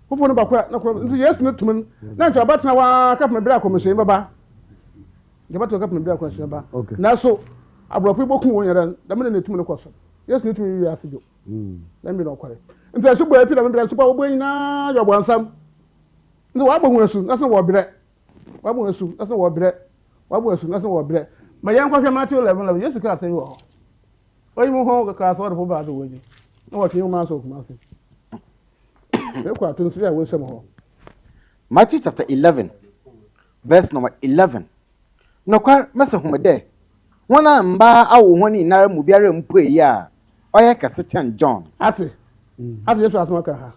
People no bakwa na ko. Yes no tumen. Na nto abatna wa kap me bra ko me baba. Je bato kap me bra ko baba. Na so abrofi boku won yara. Da me na tumen ko so. Yes no tumen wi asejo. Na me no kware. Nti aso bo api na me bra so ba wo nyina yo bwansam. Nti wa bohu asu na so wo bre. Wa bohu asu na so wo bre. Wa bohu asu na so wo bre. Ma yan kwa hwe Matthew 11 Yesu ka say wo. Oyi mu ho ka so do ba do weji. No what you man so kuma say. E kwa tun sire we sem ho. Matthew chapter 11, verse number 11. No kwa mese homede. Wona mba awo honi nara mu biara mpo eyi a oye Christian John. Ate Yesu asoma ka ha.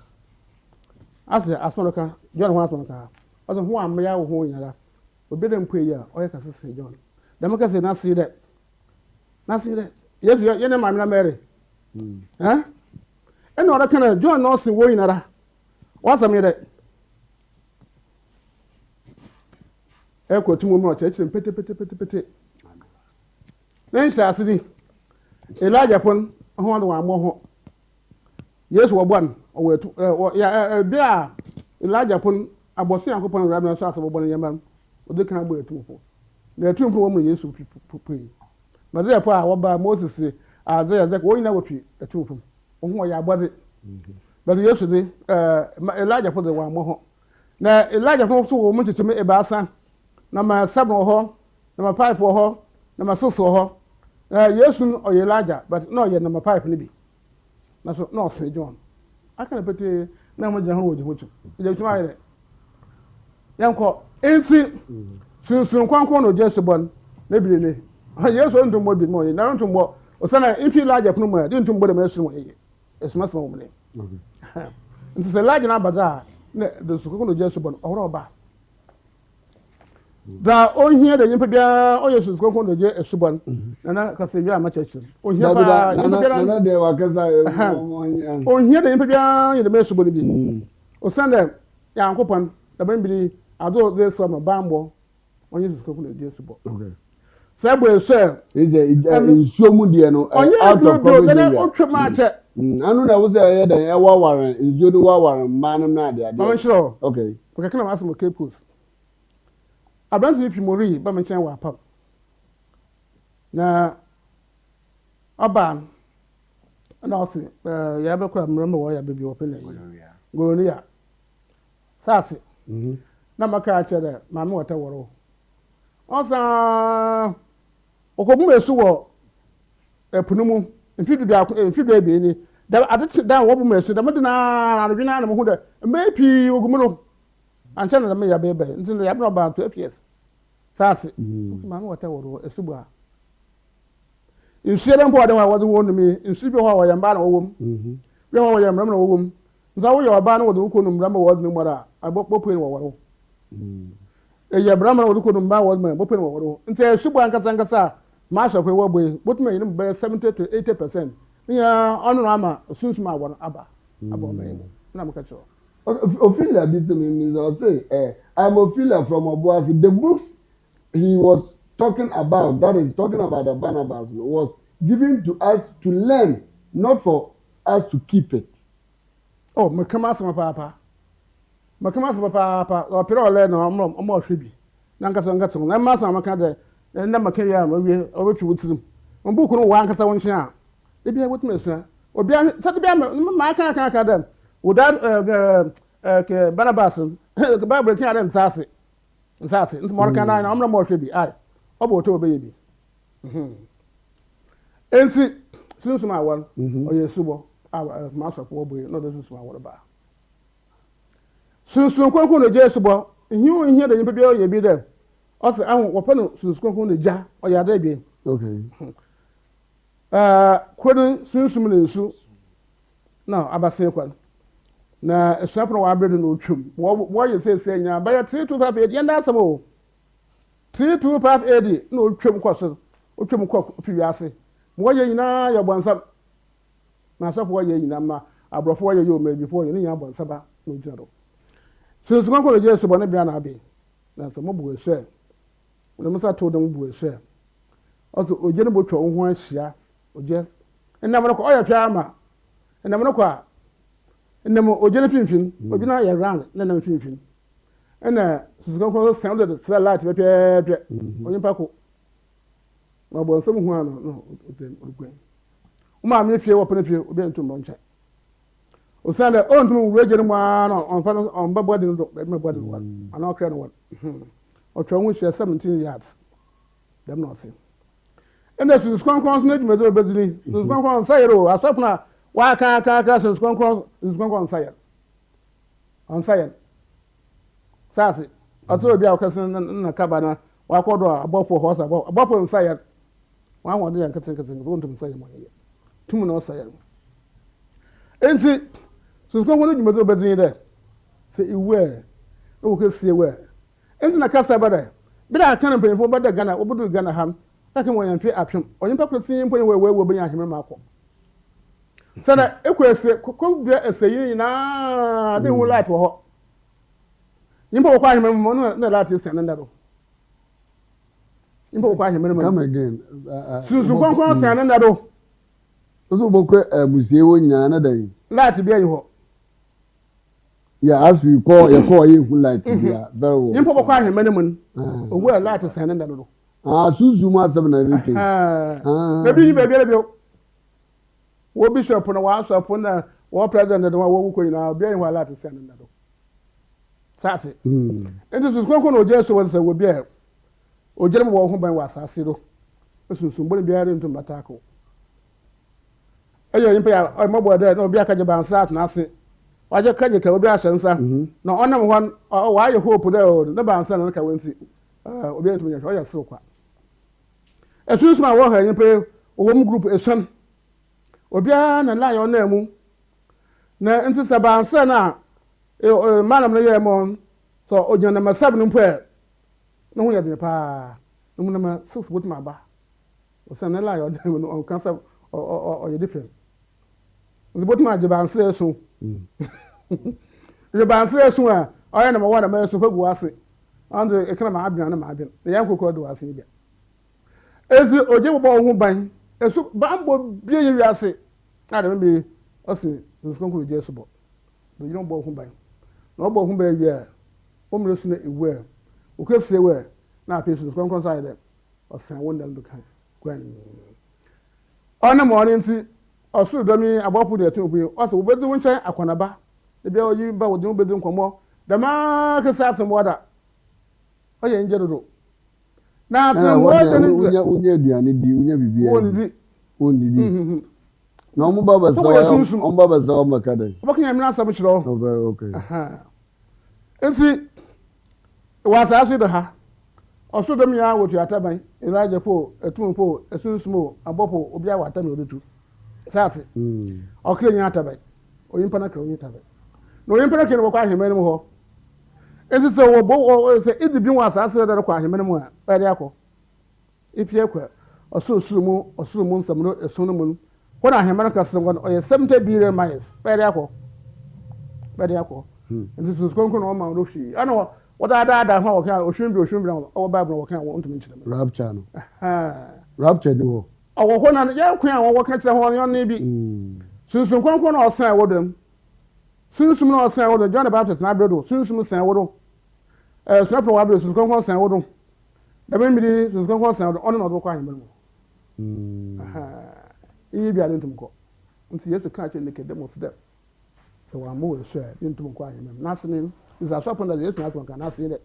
Ate asoma ka John ho asoma ka ha. Ozo ho am ya wo ho nyara. Obi de mpo eyi a oye Christian John. Dem ka say na see that. Yes, you know, my Mary. Eh? And other kind of John Nelson way in other. What's a minute? Echo to more church and pity. Then shall see Elijah upon one more. Yes, one or two. There Elijah upon a bossy and upon a rabbit sauce of one young or they can't wear 2 4. There are 2 women used to pray. But therefore, what by Moses say, there that going out with a 2 from whom I was. But yesterday, Elijah put the one more. Now, Elijah also wanted to make a bassa, number 7 or her, number 5 or her, number 6 or her. Yes, or Elijah, but no, yet number 5 maybe. That's what no say, John. I can't put a number which you try it. Young call, ain't see, since you can't call no just one, maybe. Yes, on to more bit more. Now to more. Osana, if you large a plumber, didn't to bother me. It's much more money. It's a large number that the school just about or about. The on here the Impia, or your school to get a suban, and I can say, yeah, much action. On here the Impia in the best body. Osana, Yankopon da ban bi azo ze so ma bambo onye susko ku na Jesu bo Okay. Say boy say Is nsuo mu de no out of coverage area. Anu na wo say da e wawaren nsuo no wawaren manum na de ade. Mama sure. Okay. Okay, kana aso mo Cape Abranzi if mori ba me chen wa pap. Na aban na osi ya be kwa mrama wo ya bebi open na go ni ya. Sase. Na maka a chere ma me wota woro. Osa okobu esu wo epunumu mfidu ebe ni da adete da wo bu mesu da mede na adwena na mo hu da mepi ogumuno anche na me ya bebe ntin ya bro ba to fs sase ma me wota woro esubu a insiere mpo da wa wo no mi insi bi ho wa ya mba na wo bi ho wa ya mra na wo nza wo ya oba na wo do ko no mra ma wo no mara agbopo wo woro ya brahma wo ko no mba wo ma bopo wo woro nti esubu ankasa Masha kwe wabwe, but me in 70 to 80%. Yeah, on Rama, soon my one abba. About me. I'm catch you. Ophelia Bissell or say, I'm Ophelia from Obuasi. The books he was talking about, that is talking about the Barnabas, was given to us to learn, not for us to keep it. Oh, my Kamasama papa. My Kamasama papa, or Pero learn or more Shibi. Nankasan, I'm Master Makade. Na makeria we obetu wutsirim mbu kunu wa ankasa wonhwe a e bia wotuma sua obi sate bia ma aka dem without ke Barnabas ke Bible kin adam nsase nti mo kan na omra mo hwe bi ai obo to obeye bi ensi sunsun awon oye subo ma so ko oboye no do sunsun awon ba sunsun kwankwan no je subo hiu hia da nyimpa bia oye bi dem also ahụ wọpụnụ sunsun na ja ọ ya da bi Okay. kwenu sunsun na nsu na abase kwan na esapro wa abrede na otwam wo ye sese nya ba ya 3258 yenda asamo 3258 na otwam kwaso otwam kwa piwi ase wo ye nyina ya bonsam na asafo wo ye nyina ma abrofo wo ye yo ma before ye nya bonsaba na ojaro sunsun kwa na Jesu bo na bia na abi na so mo bu ehwe na musa to dem bu ehwe also oje ne botwa ho ahia oje enam no ko oya twa ama enam no ko a enam oje ne finfin obi na ya round na nam finfin ena susukan ko sound the cell light be onye pako ma bo nsem ho ano no ogwen uma me fie wo pene fie obi entum bo ncha o sanda on tum weje ne mo ano on fa on ba body no be me body no ana o kre no one o twa ho hia 17 yards dem no say ena susukan ko no djume do bezini susukan ko sayero asapna wa ka susukan ko sayero on sayero sase ato bia okasin na kabana wa kodo abofo hosa abofo nsaya wa won de yankatin ko ntum nsaya mo ye tum na osaya ensi so ko wono djumazo bazin de se iwe o ko sie we ensi na kasa bada bida kan mpanyfo bada Ghana obudu Ghana ham takin wo yantwe apem onimpa krosin mpany we benya ahemre mako sana ekwese ko bia eseyi na de hu light wo ho Impo kwa himere mo na lati sen ndado. Impo kwa himere mo. Come again. Susu kwa sen ndado. Oso bokwe abusie wo nyana na dan. Lati bia yiho. Yeah, as we call you light bia very well. Impo kwa himere mo. Owo lati sen ndado. Susu ma asem na rike. Na bi bia bia. Wo bishop na wa asofo na wo president na wo wuko ina bia yiho lati sen ndado. Sase. Enti susu no je so won se wo bia. Ojere mo wo ho ban wa sase do. Susu mbole bia re ntum batako. Eyo yimpa ya mo bo de no bia ka je ban sat na ase. Waje ka je ka obi ahyensa. Na onam hon wa ye hope de o na ban san na ka wonsi. Obi ntum nya so ya so kwa. Susu ma wo ha yimpa wo mu group esam. Obi na la yo na mu. Na enti se ban san na manam na ye mo so ojana masab no mpo no hu ye de pa no mu na ma so foot ma ba o san na la yo de no on kan sa o ye different the bot ma je ban se so je ban se so a ɔyɛ number 1 ama so fa gu ase ɔndo ekena ma adwena na ma adwen na yan kokoro do ase bia ezi oje bɔ ho ban esu bambo bie yi ase na de me ɔse nsukonko je so bɔ do yi no bɔ ho ban na ɔbɔ ho ban wi a omre su na ewu a okesie we na apesu nsukonko sai de ɔsan won dal do kan kwan ɔna mo ɔne nti ɔsoro dɔmi abɔpo de etu obu ɔse wo bezi wo nkyɛn akɔnaba ebi oyi ba wo de wo bezi nkɔmɔ dama kesa asem wada ɔyɛ nje dodo na asem wada ne unya aduane di unya bibia oni di na omo baba sa o makada ɔbɛka nyame asɛm kyerɛ oh very okay nti wasa aso de ha ɔsoro dɔmi ya wotu ataban iraje po etum po esunsumo abɔpo obi awa atami odutu sase ɔkire nya ataban oyimpa na kra onyi taban na oyimpa na kire bɔkɔ ahemani mu hɔ enti sɛ wo bo sɛ idi bi wasa aso de kɔ ahemani mu a bɛde akɔ ipie kɔ ɔsoro mu nsɛm no esun no mu hɔ na ahemani ka sɛ ngɔ ɔyɛ 70 billion miles bɛde akɔ enti so konko na ɔma no hwi ana wada ho wɔka ohwin bi na ɔwɔ bible wɔka wɔn ntumi nkyerɛ rapture no rapture de ho ɔwɔ hɔ na yɛ kwan a wɔka kyerɛ ho ne bi sunsun konko na ɔsan wɔdam sunsun na ɔsan wɔdam John the Baptist na abredo sunsun san wɔdo sunafo wa abredo sunsun konko san wɔdo da bɛ mbiri sunsun konko san wɔdo ɔno na ɔdo kɔ ahemma mu iyi bi ade ntum kɔ nti Yesu ka kyerɛ Nicodemus dɛ sɛ wa mo wɔ so a ntum kɔ ahemma mu nasene is a swap that Yesu na kan asɛ dɛ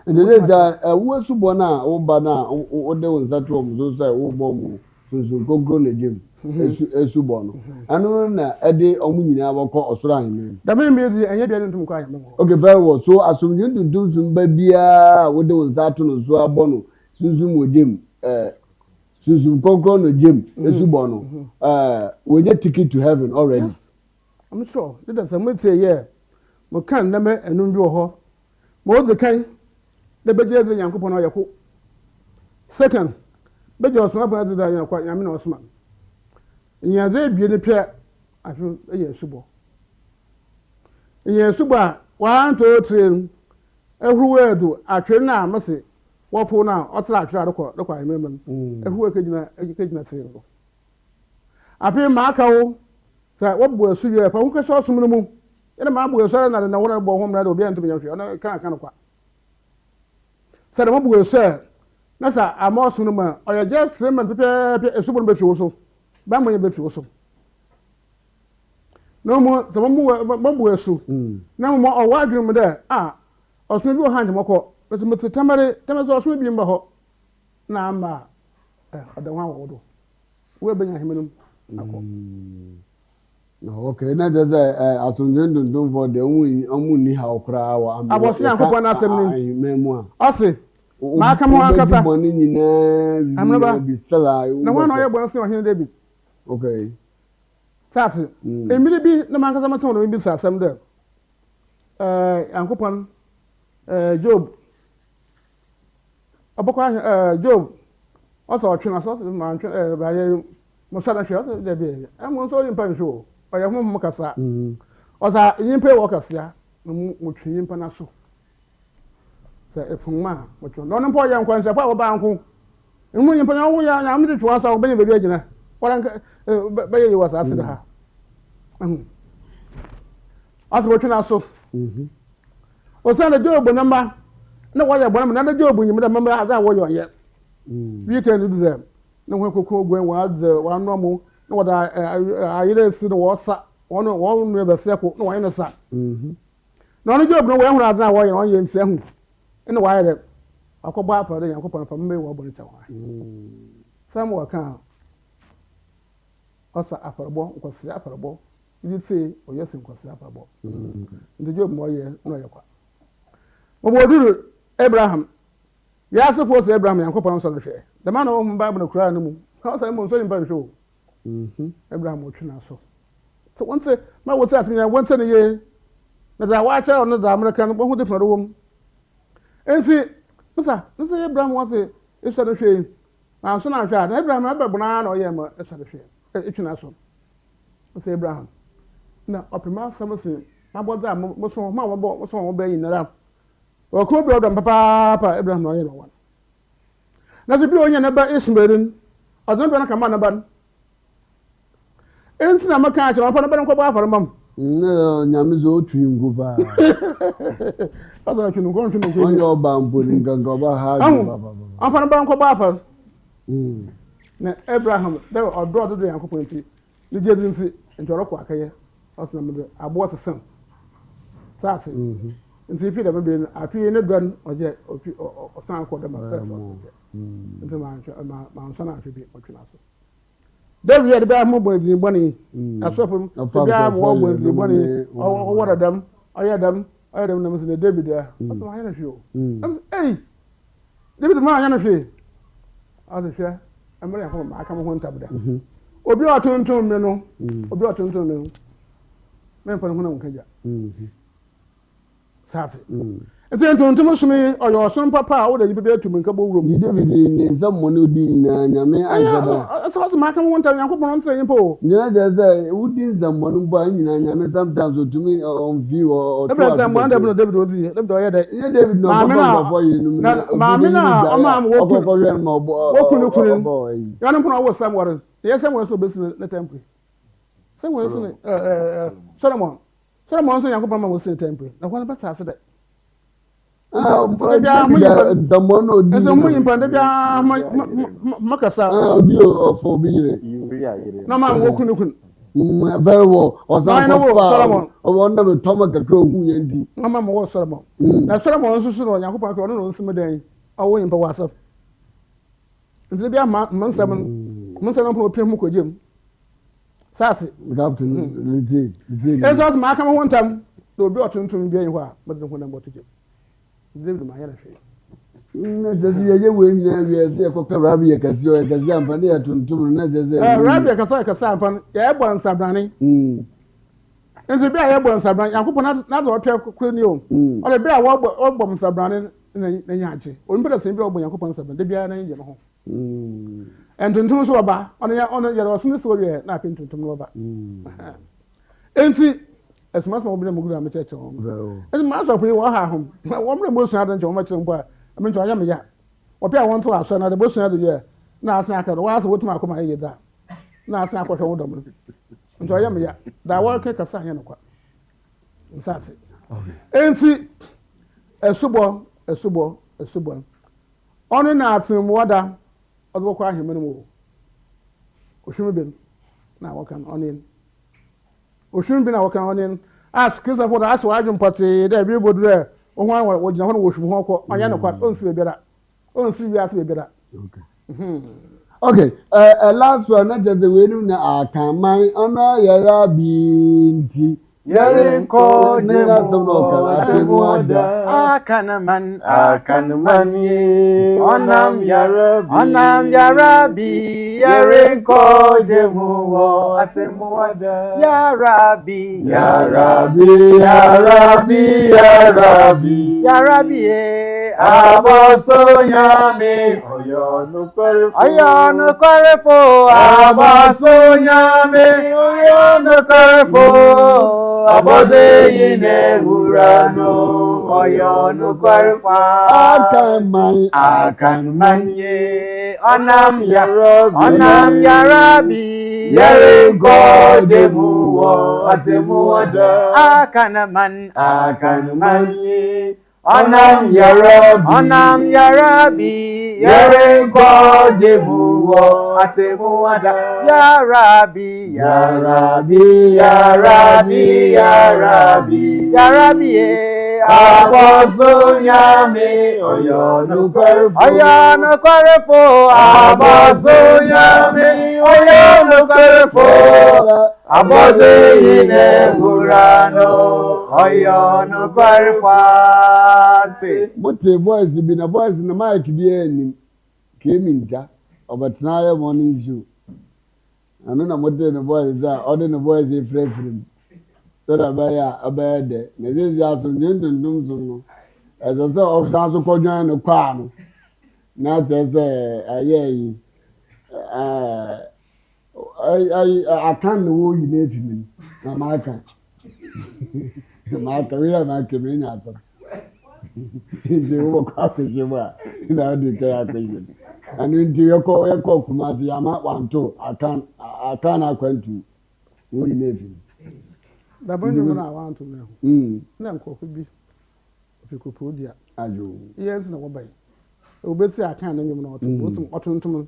ndede ja wo subo na wo ba na wo de wo nsato mo so sai wo bɔ mo sunsun gogro na gym esu bɔ no anu na ede omu nyina bɔkɔ osoro ahemma da me me di enye bia ntum kɔ ahemma mu okay very well so asomdwe dundum sun ba bia wo de wo nsato no so abɔ no sunsun mo gym sunsun gogro na gym esu bɔ no we get ticket to heaven already. I'm sure that some say yeah mo kan na me enum bi wɔ hɔ mo de kan de beje de Yankopɔn na ɔyɛ ko second beje osoma bɔ de da Yankopɔn Nyame na osoma nyaze bie ne pɛ aso ɛyɛ subɔ ɛyɛ subɔ 1 2 3 ehruwe do atwe na amase wɔpo na ɔtra atwe adokɔ ayemem ehruwe kegyina tire no ape ma aka wo sɛ wɔbɔ asu wie pa wo kɛsɛ osum no mu ene ma abu eso na wona bɔ ho mra de obi antumi yahwe ona kan kwa sɛ de mo bu eso na sa amoso no ma oye just 3 months pepe esu bo no befi wo so ba mo ye befi wo so no mo sɛ mo bu eso na mo o wa adwum de oso bi o hand mo kɔ betu tamare so oso bi mba hɔ na ama ɔda ho awo do wo benya hemenum akɔ okay na de asomdwe dundum for the omu ni ha okra wa am abosi Yankopɔn na asɛm ni memu ɔse ma ka mo akasa bo ni nyina bi sala na wana ɔyɛ bɔ nso ɔhene David okay sase emiri bi na man kasa ma tɔn no bi sa asɛm de Yankopɔn Job abɔkɔ Job ɔsɔ ɔtwe na so ma ntwe ba yɛ mo sa na hwɛ ɔsɛ de bi ɛmo nso limpa nhwo ɔyɛ ho mo kasa ɔsa yimpa wɔ kasa na mo twe yimpa na so sɛ efunma mo twe no mpo yɛ nkwanse pa wo ba nko emu yimpa na wo ya nyame de twa sa wo bɛyɛ bebi agina wɔran bɛyɛ yi wasa ase de ha ɔsɛ mo twe na so ɔsa na Job namba na wɔyɛ bɔna na Job nyim da mamba aza wɔyɛ ɔyɛ weekend do them na ho kokko gwen wa no mo na wada ayire si no wosa wono no be se ko na wo yin sa na no Job no we hu adna wo yin on ye nse hu ina wa yire akɔbɔ apade Yankopɔn fa mbe wo bɔ ncha wa sam wa kan ɔsa afarbo nkwasi afarbo yi se oyɛ se nkwasi afarbo ndi Job mo ye no yɛ kwa mo bo duru Abraham ya se fo se Abraham Yankopɔn so no hwɛ the man of Bible no kura no mu ka say mo so yin ban show Abraham o twina so won say ma wo say asenya won say ne ye na da wa cha no da America no bo hu different wo mu ensi nsa Abraham wa say eso no hwɛ na so na hwɛ na Abraham abɛbona na ɔyɛ ma eso no hwɛ twina so say Abraham na opima sam say Maboda mo so ma mo so mo be yin na. O ko bi odom papa Abraham no yero wan. Na bi onya na ba Ismaelin. Odom be na kama na ban. Ensi na maka achọ pa na ba nko ba afara mam. Nyame zo twingu ba. Aba twingu ko twingu. Onye ọba mboli nganga ba ha baba. Afara ba nko ba afara. Na Abraham da odo do Yankopon nti. Ni je din nti ntoro kwa akaye. Ọsọ na mbe abo sesem. Saasi. Nti fi da mbe afi ne dwan oje osan ko da ma. Nti ma nso na afi bi otwina so. David had been mobile in Bonnie. I saw him. The guy was the Bonnie. Oh, what a them. I had them in the David there. That's my energy. Hey, David, my energy. I was sure. I'm very home. I come home to them. Obi a turn to me no. Obi a turn to me. Men for home can ya. Sassy. And then to much me or your son papa, or you be able to make a room. You David in some money being Nyame answer. So the matter one time Uncle Bon saying, Po. You know, who did someone buying Nyame sometimes to me on view or someone David was here. David, no, for you. Mamma, walking for them, boy. You don't know what somewhere. Yes, someone so business the temple. Someone, Solomon. Solomon, so Uncle Bon was saying temple. Now, what about Saturday? Someone would be Macassa. For being no man walking. Very well, or Solomon, or one of the Tomaca Crow, no man was Solomon. Now, Solomon also should on Yakupa, or no, some day, away in Pawasa. And there be a month 7 months of Pimuko Jim. Sassy, Captain, it's not Markham one time to be to be but the one about to do. David my energy. Just we say Rabi Casio, Cassian Pania to Rabi Cassan, Airborne Sabrani. And the bear airborne Sabran, Yakupo not or Crunio, or the bear or bomb Sabrani in the Yachi, or put a simple Yakupo Sabran, the bear and home. And to Soba, on your Smith, nothing to Tomova. And see. As much more than Mugram church home. As much of you are home. My woman was not until much longer. I mean, to I am a yet. Or pay one to our son at the bush another year. Now, snack at once with my command year that. Now, snack what hold them. And to I am a yet. That will take a sign of what. And see a subo. Only now, some water. I'll go cry him anymore. Oshimibin. Now, what can on in? Oshun bin awokan onin ask Christopher ask wajun party there be bodu there o hwan wo gina hon wo hwu hon ko onya ne kwa on si bebera okay last one na just the way na akaman ona yara binti Yarin ko akanaman ye onam yarabi yarin ko jemu atemuada yarabi abaso nyame oyonu kwarefo abaso nyame oyonu kwarefo Abode yine urano oyonu kwarfa akan ye onam yarabi yare gojemu wo atemu wada akan man ye onam yarabi yare gojemu wo atemu wada yarabi abaso nyame oyonu kwarefo abaso nyame oyonu kwarefo abode yine gurano oyonu kwarefate bote boys bi na boys na mic bi anim keminta obatna ya morning show anu na mote no boys a ode no boys e frefrem so da baya abede na zezi aso ndundum so no ezo so osanso kodwan no kwa no na tese ayeyi I can't know you need me. I'm My career, my career, the work question, now the care question. And into your call, Kumasi, I'm at one too. I can't acquaint to who you live in. The Benjamin I want to know. No, could be if you could put ya. As you, Yes, no way. Obesi I can't name not to put some autumn.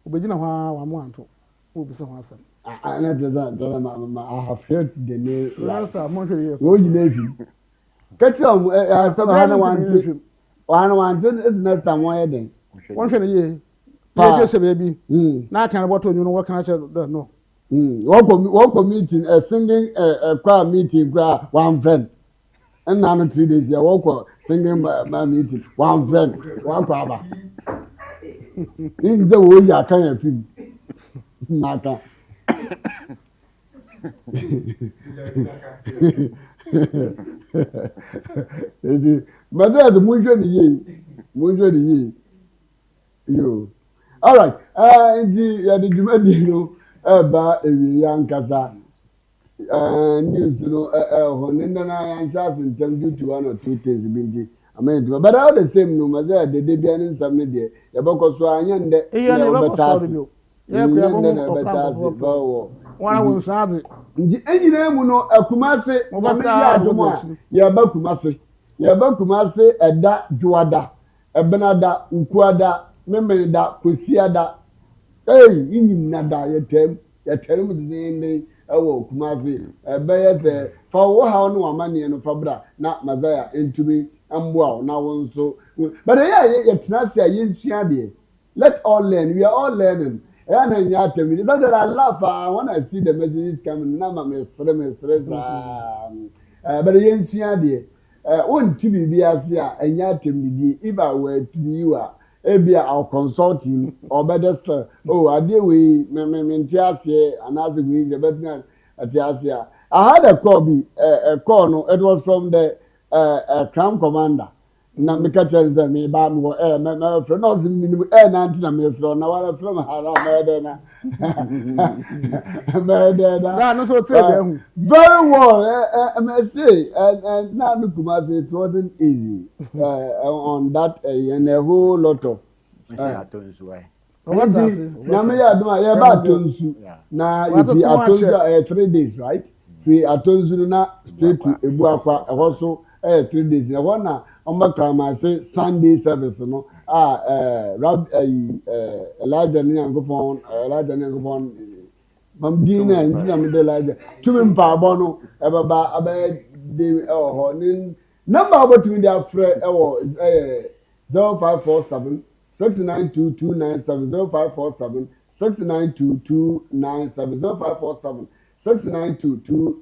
Obedina, I want to. Who be some answer. I have heard the name. Last time, Montreal. Who you live in? Catch on, some one is next time one day. One year. Baby. Now can what you know what can I tell? No. One meeting, a singing a choir meeting, one friend. And now 3 days, you walk singing my meeting, one friend, one father. In the way I can't feel. Mata. But there's a moon. You. All right. The Jumedino about a young Casa news, when I answers in terms due to 1 or 2 things. But all the same, no matter the Debian in some media, the Boko Swan and the One was sad. The engineer Muno, a Kumase, Yabakumase, a da Juada, a Benada, Uquada, Memeda, Kusiada. Hey, in Nada, you tell me the name, oh, Kumasi, a bear, for how no money and Fabra, not Mazaya, into me, and wow, now on so. But it's not say, let all learn, we are all learning. And you tell me, that I laugh when I see the messages coming. Now, I'm but again, Siadi, one TV be as ya, and yet me, if I were to be you, I'll consult him, or better, sir. Oh, I deal with Mentiasia, and as agreed the veteran at Yasia. I had a call, it was from the Crown Commander. Na meka tell me ba me my friend no se minimum na antina me friend na wala from hala me na No, so say very well I say and now look it wasn't easy on that and a whole lot of na me ya do ya ba tonsu na if atonsu 3 days right fi atonsu na straight to ebu akwa ehoso 3 days na one I say Sunday service, no. Elijah Nyangopon, Mam Dina and Dina Elijah. Two in Pabono, about the number of me their friend 0547 692 0547 692 0547 692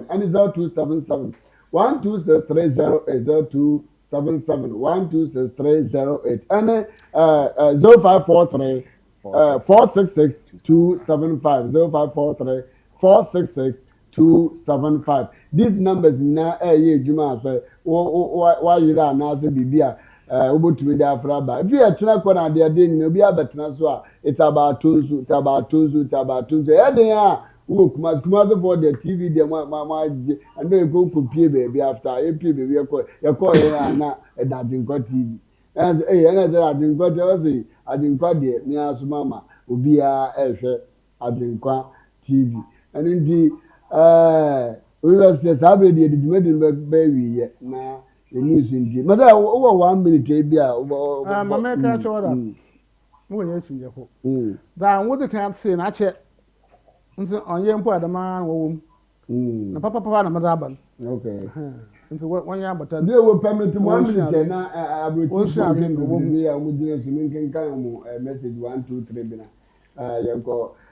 and it's 0277 126308027 1263080 and 0543 466 275 0543 466 275. These numbers now Juma say why you are now say bibia to be there for about if you are trying to they are doing no be abetna so it's about tunsu who must come out for the TV, the and then go to pay baby after a pay baby. You call na a dancing TV. And another I didn't got the I didn't quite the near Mama, Ubia, I didn't quite TV. And indeed, we were says, I already did baby yet now. The news indeed. But over 1 minute, maybe I'm a make a order. Oh, yes, you hope. Then what the can't say, I check. On your point, the man will. Papa na madaba. Okay. Into one year, but they will permit 1 minute now. I will be a message 1, 2, 3 bina.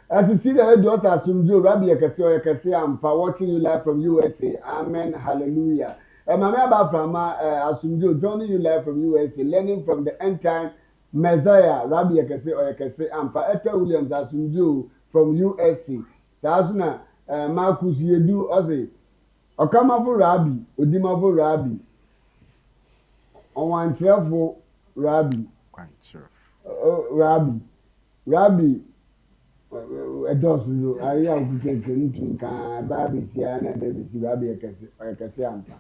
As you see the head also assume you Rabbi Yakasi and for watching you live from USA. Amen. Hallelujah. And my member from assume you joining you live from USA, learning from the end time Messiah, Rabbi Yakasi and for Etta Williams assume you from USA. Sasuna Marcus Yedu Ozzy Okamavo Rabbi Odimavo Rabbi on one Rabbi Rabbi a dose you I have to take into Baby Siana and Baby Sibabi a Cassiampa.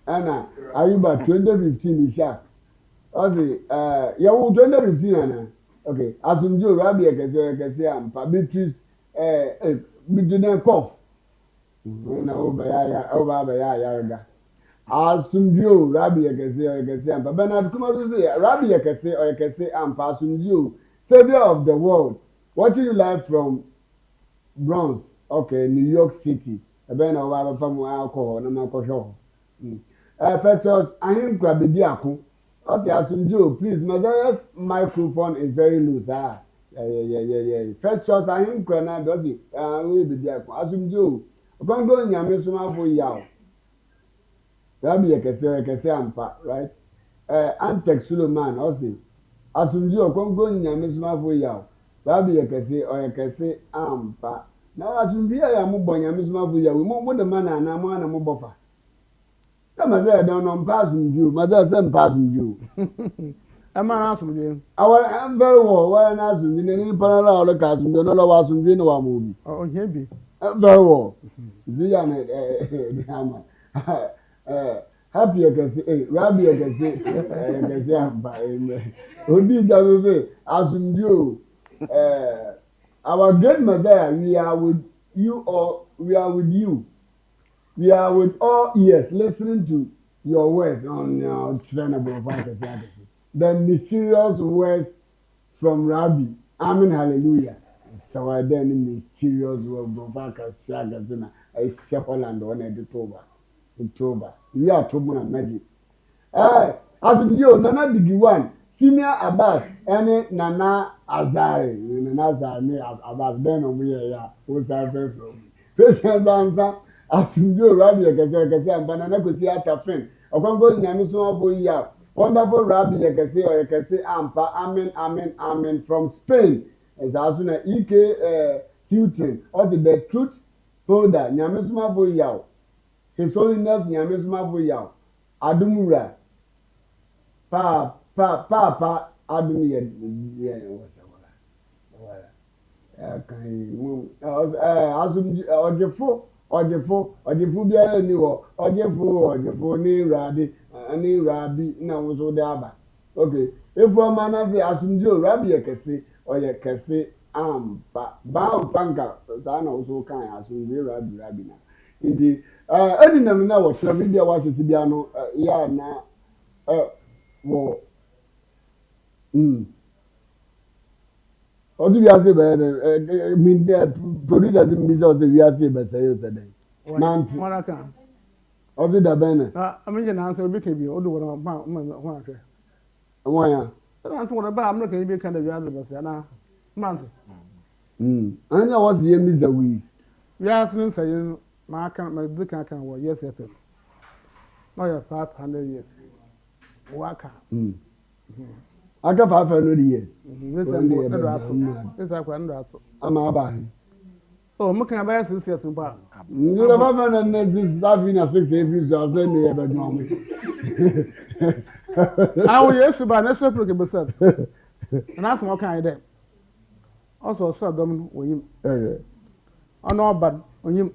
Anna, are you about 2015 is sharp? Ozzy, Yawoh 2015 Anna. Okay, as soon as you Rabbi a Cassiampa, Beatrice, between cough. No, over Yaga. As soon you Rabbi a Cassiampa, Bernard Kumazu, Rabbi a Cassi or a Cassi Ampa, soon you, Savior of the world. What do you like from Bronx? Okay, New York City. A ben of our family alcohol, no alcohol. Fetters, I am Krabidiaku. Also, as you please, Mother's microphone is very loose. Yeah. First choice, I am Krana, Doddy, will be Diaku. As you do, upon going Nyame Somafo Yawoh. Rabbi a Cassiampa, right? Antex Suleman, also. As you do, upon going Nyame Somafo Yawoh. Rabbi a Cassi or a Cassi Ampa. Now, as you be a Mubon Nyame Somafo Yawoh, we more the man and I'm one a Mubofa. Some of them don't know passing you, mother, some passing you. I'm asking you. I'm very well, well, asking you, any parallel or cousin, don't know what's in the movie. Oh, maybe. Very well. Happy, I can say, Rabbi, I can say, who did that say, as you, our great mother, we are with you or we are with you. We are with all ears listening to your words on your channel. The mysterious words from Rabbi. Amen, hallelujah. So I then in mysterious word of Bakasagazina, a Shepherd on October. We are Tobuna magic. As you, Nana Digi1, Senior Abbas, any Nana Azari, Nana Azari, Abbas, then we are, who's our from. Patience answer. As you Rabbi, I can say, banana could see at a friend. Or come go in Yamisoma Boya. Wonderful Rabbi, I can say, or I can say, Ampa, Amen, from Spain. As soon as E.K. Hilton, also the truth holder, Yamisoma Boya. His Holiness Yamisoma Boya. Adumura. Papa, Adumia. Ojefo biara ni wo ojefo ni rabi na wo so de aba okay efo mana say asumjo rabi ekese oyekese ampa ba panka sa na wo so kan asumjo rabi na ndi edi na wo tira bibia wa sisi bia no ya na wo Odu bi ase be mean producers in business we ase be say you said nanti Maraka. Odu da bene I'm just answer be can be odu wona ma ho ahwe. Won ya Answer wona ba am can be kan da we ase be say na nanti. Anya was ye mi zawi. We ase say ma kan ma be kan wo yes yes. No ya 500 years. Waka. Aka 500 years. This is I'm about. Oh, I'm going to buy 6 years. You never know that having a 6 years. I say me ever know me. I will yes, but next week look at and that's what kind of also so them when you oh no bad when you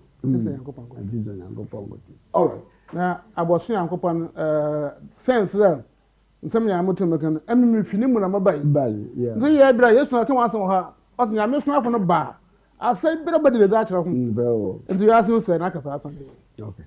all right. Now I was saying uncle sense there. Some ya mutu mekan emi fini mu na mabai Yeah. so ye bra yesu na kan wasan ha o tin ya me suna no ba asai bra badi le da kire ho Bro. nti ya sin se na ka fa Okay.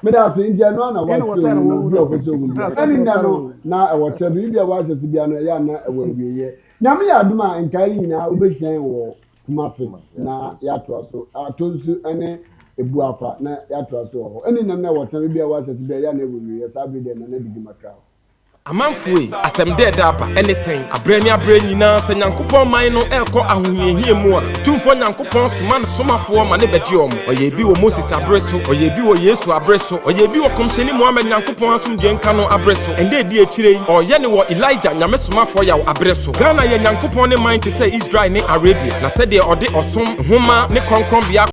Me da say India no na wa tire no do ko so mu. Ani na no na e wo tire bi bia wa sese bia no ya na e wo wiye. Nyame ya aduma nkai nyina obehyan wo kumase na ya to so atonsu ene ebu afa na ya to so ho. Ani na wo tire bia wa sese bia ya na e wo wiye sabi de na digi makra. Amanfui asem de dapa anything abrani nyina se nyankopon man no ekọ ahohiehie mu a tumfo nyankopon soma no somafo ma ne beje om oye bi wo Moses abreso oye bi wo Yesu abreso oye bi wo komsheni Muhammad nyankopon asumdie nka no abreso ende di ekire oye ne wo Elijah nyame somafo yawo abreso Ghana ye nyankopon ne man te say Israel ne Arabia na se de ode osom homa ne kronkron bia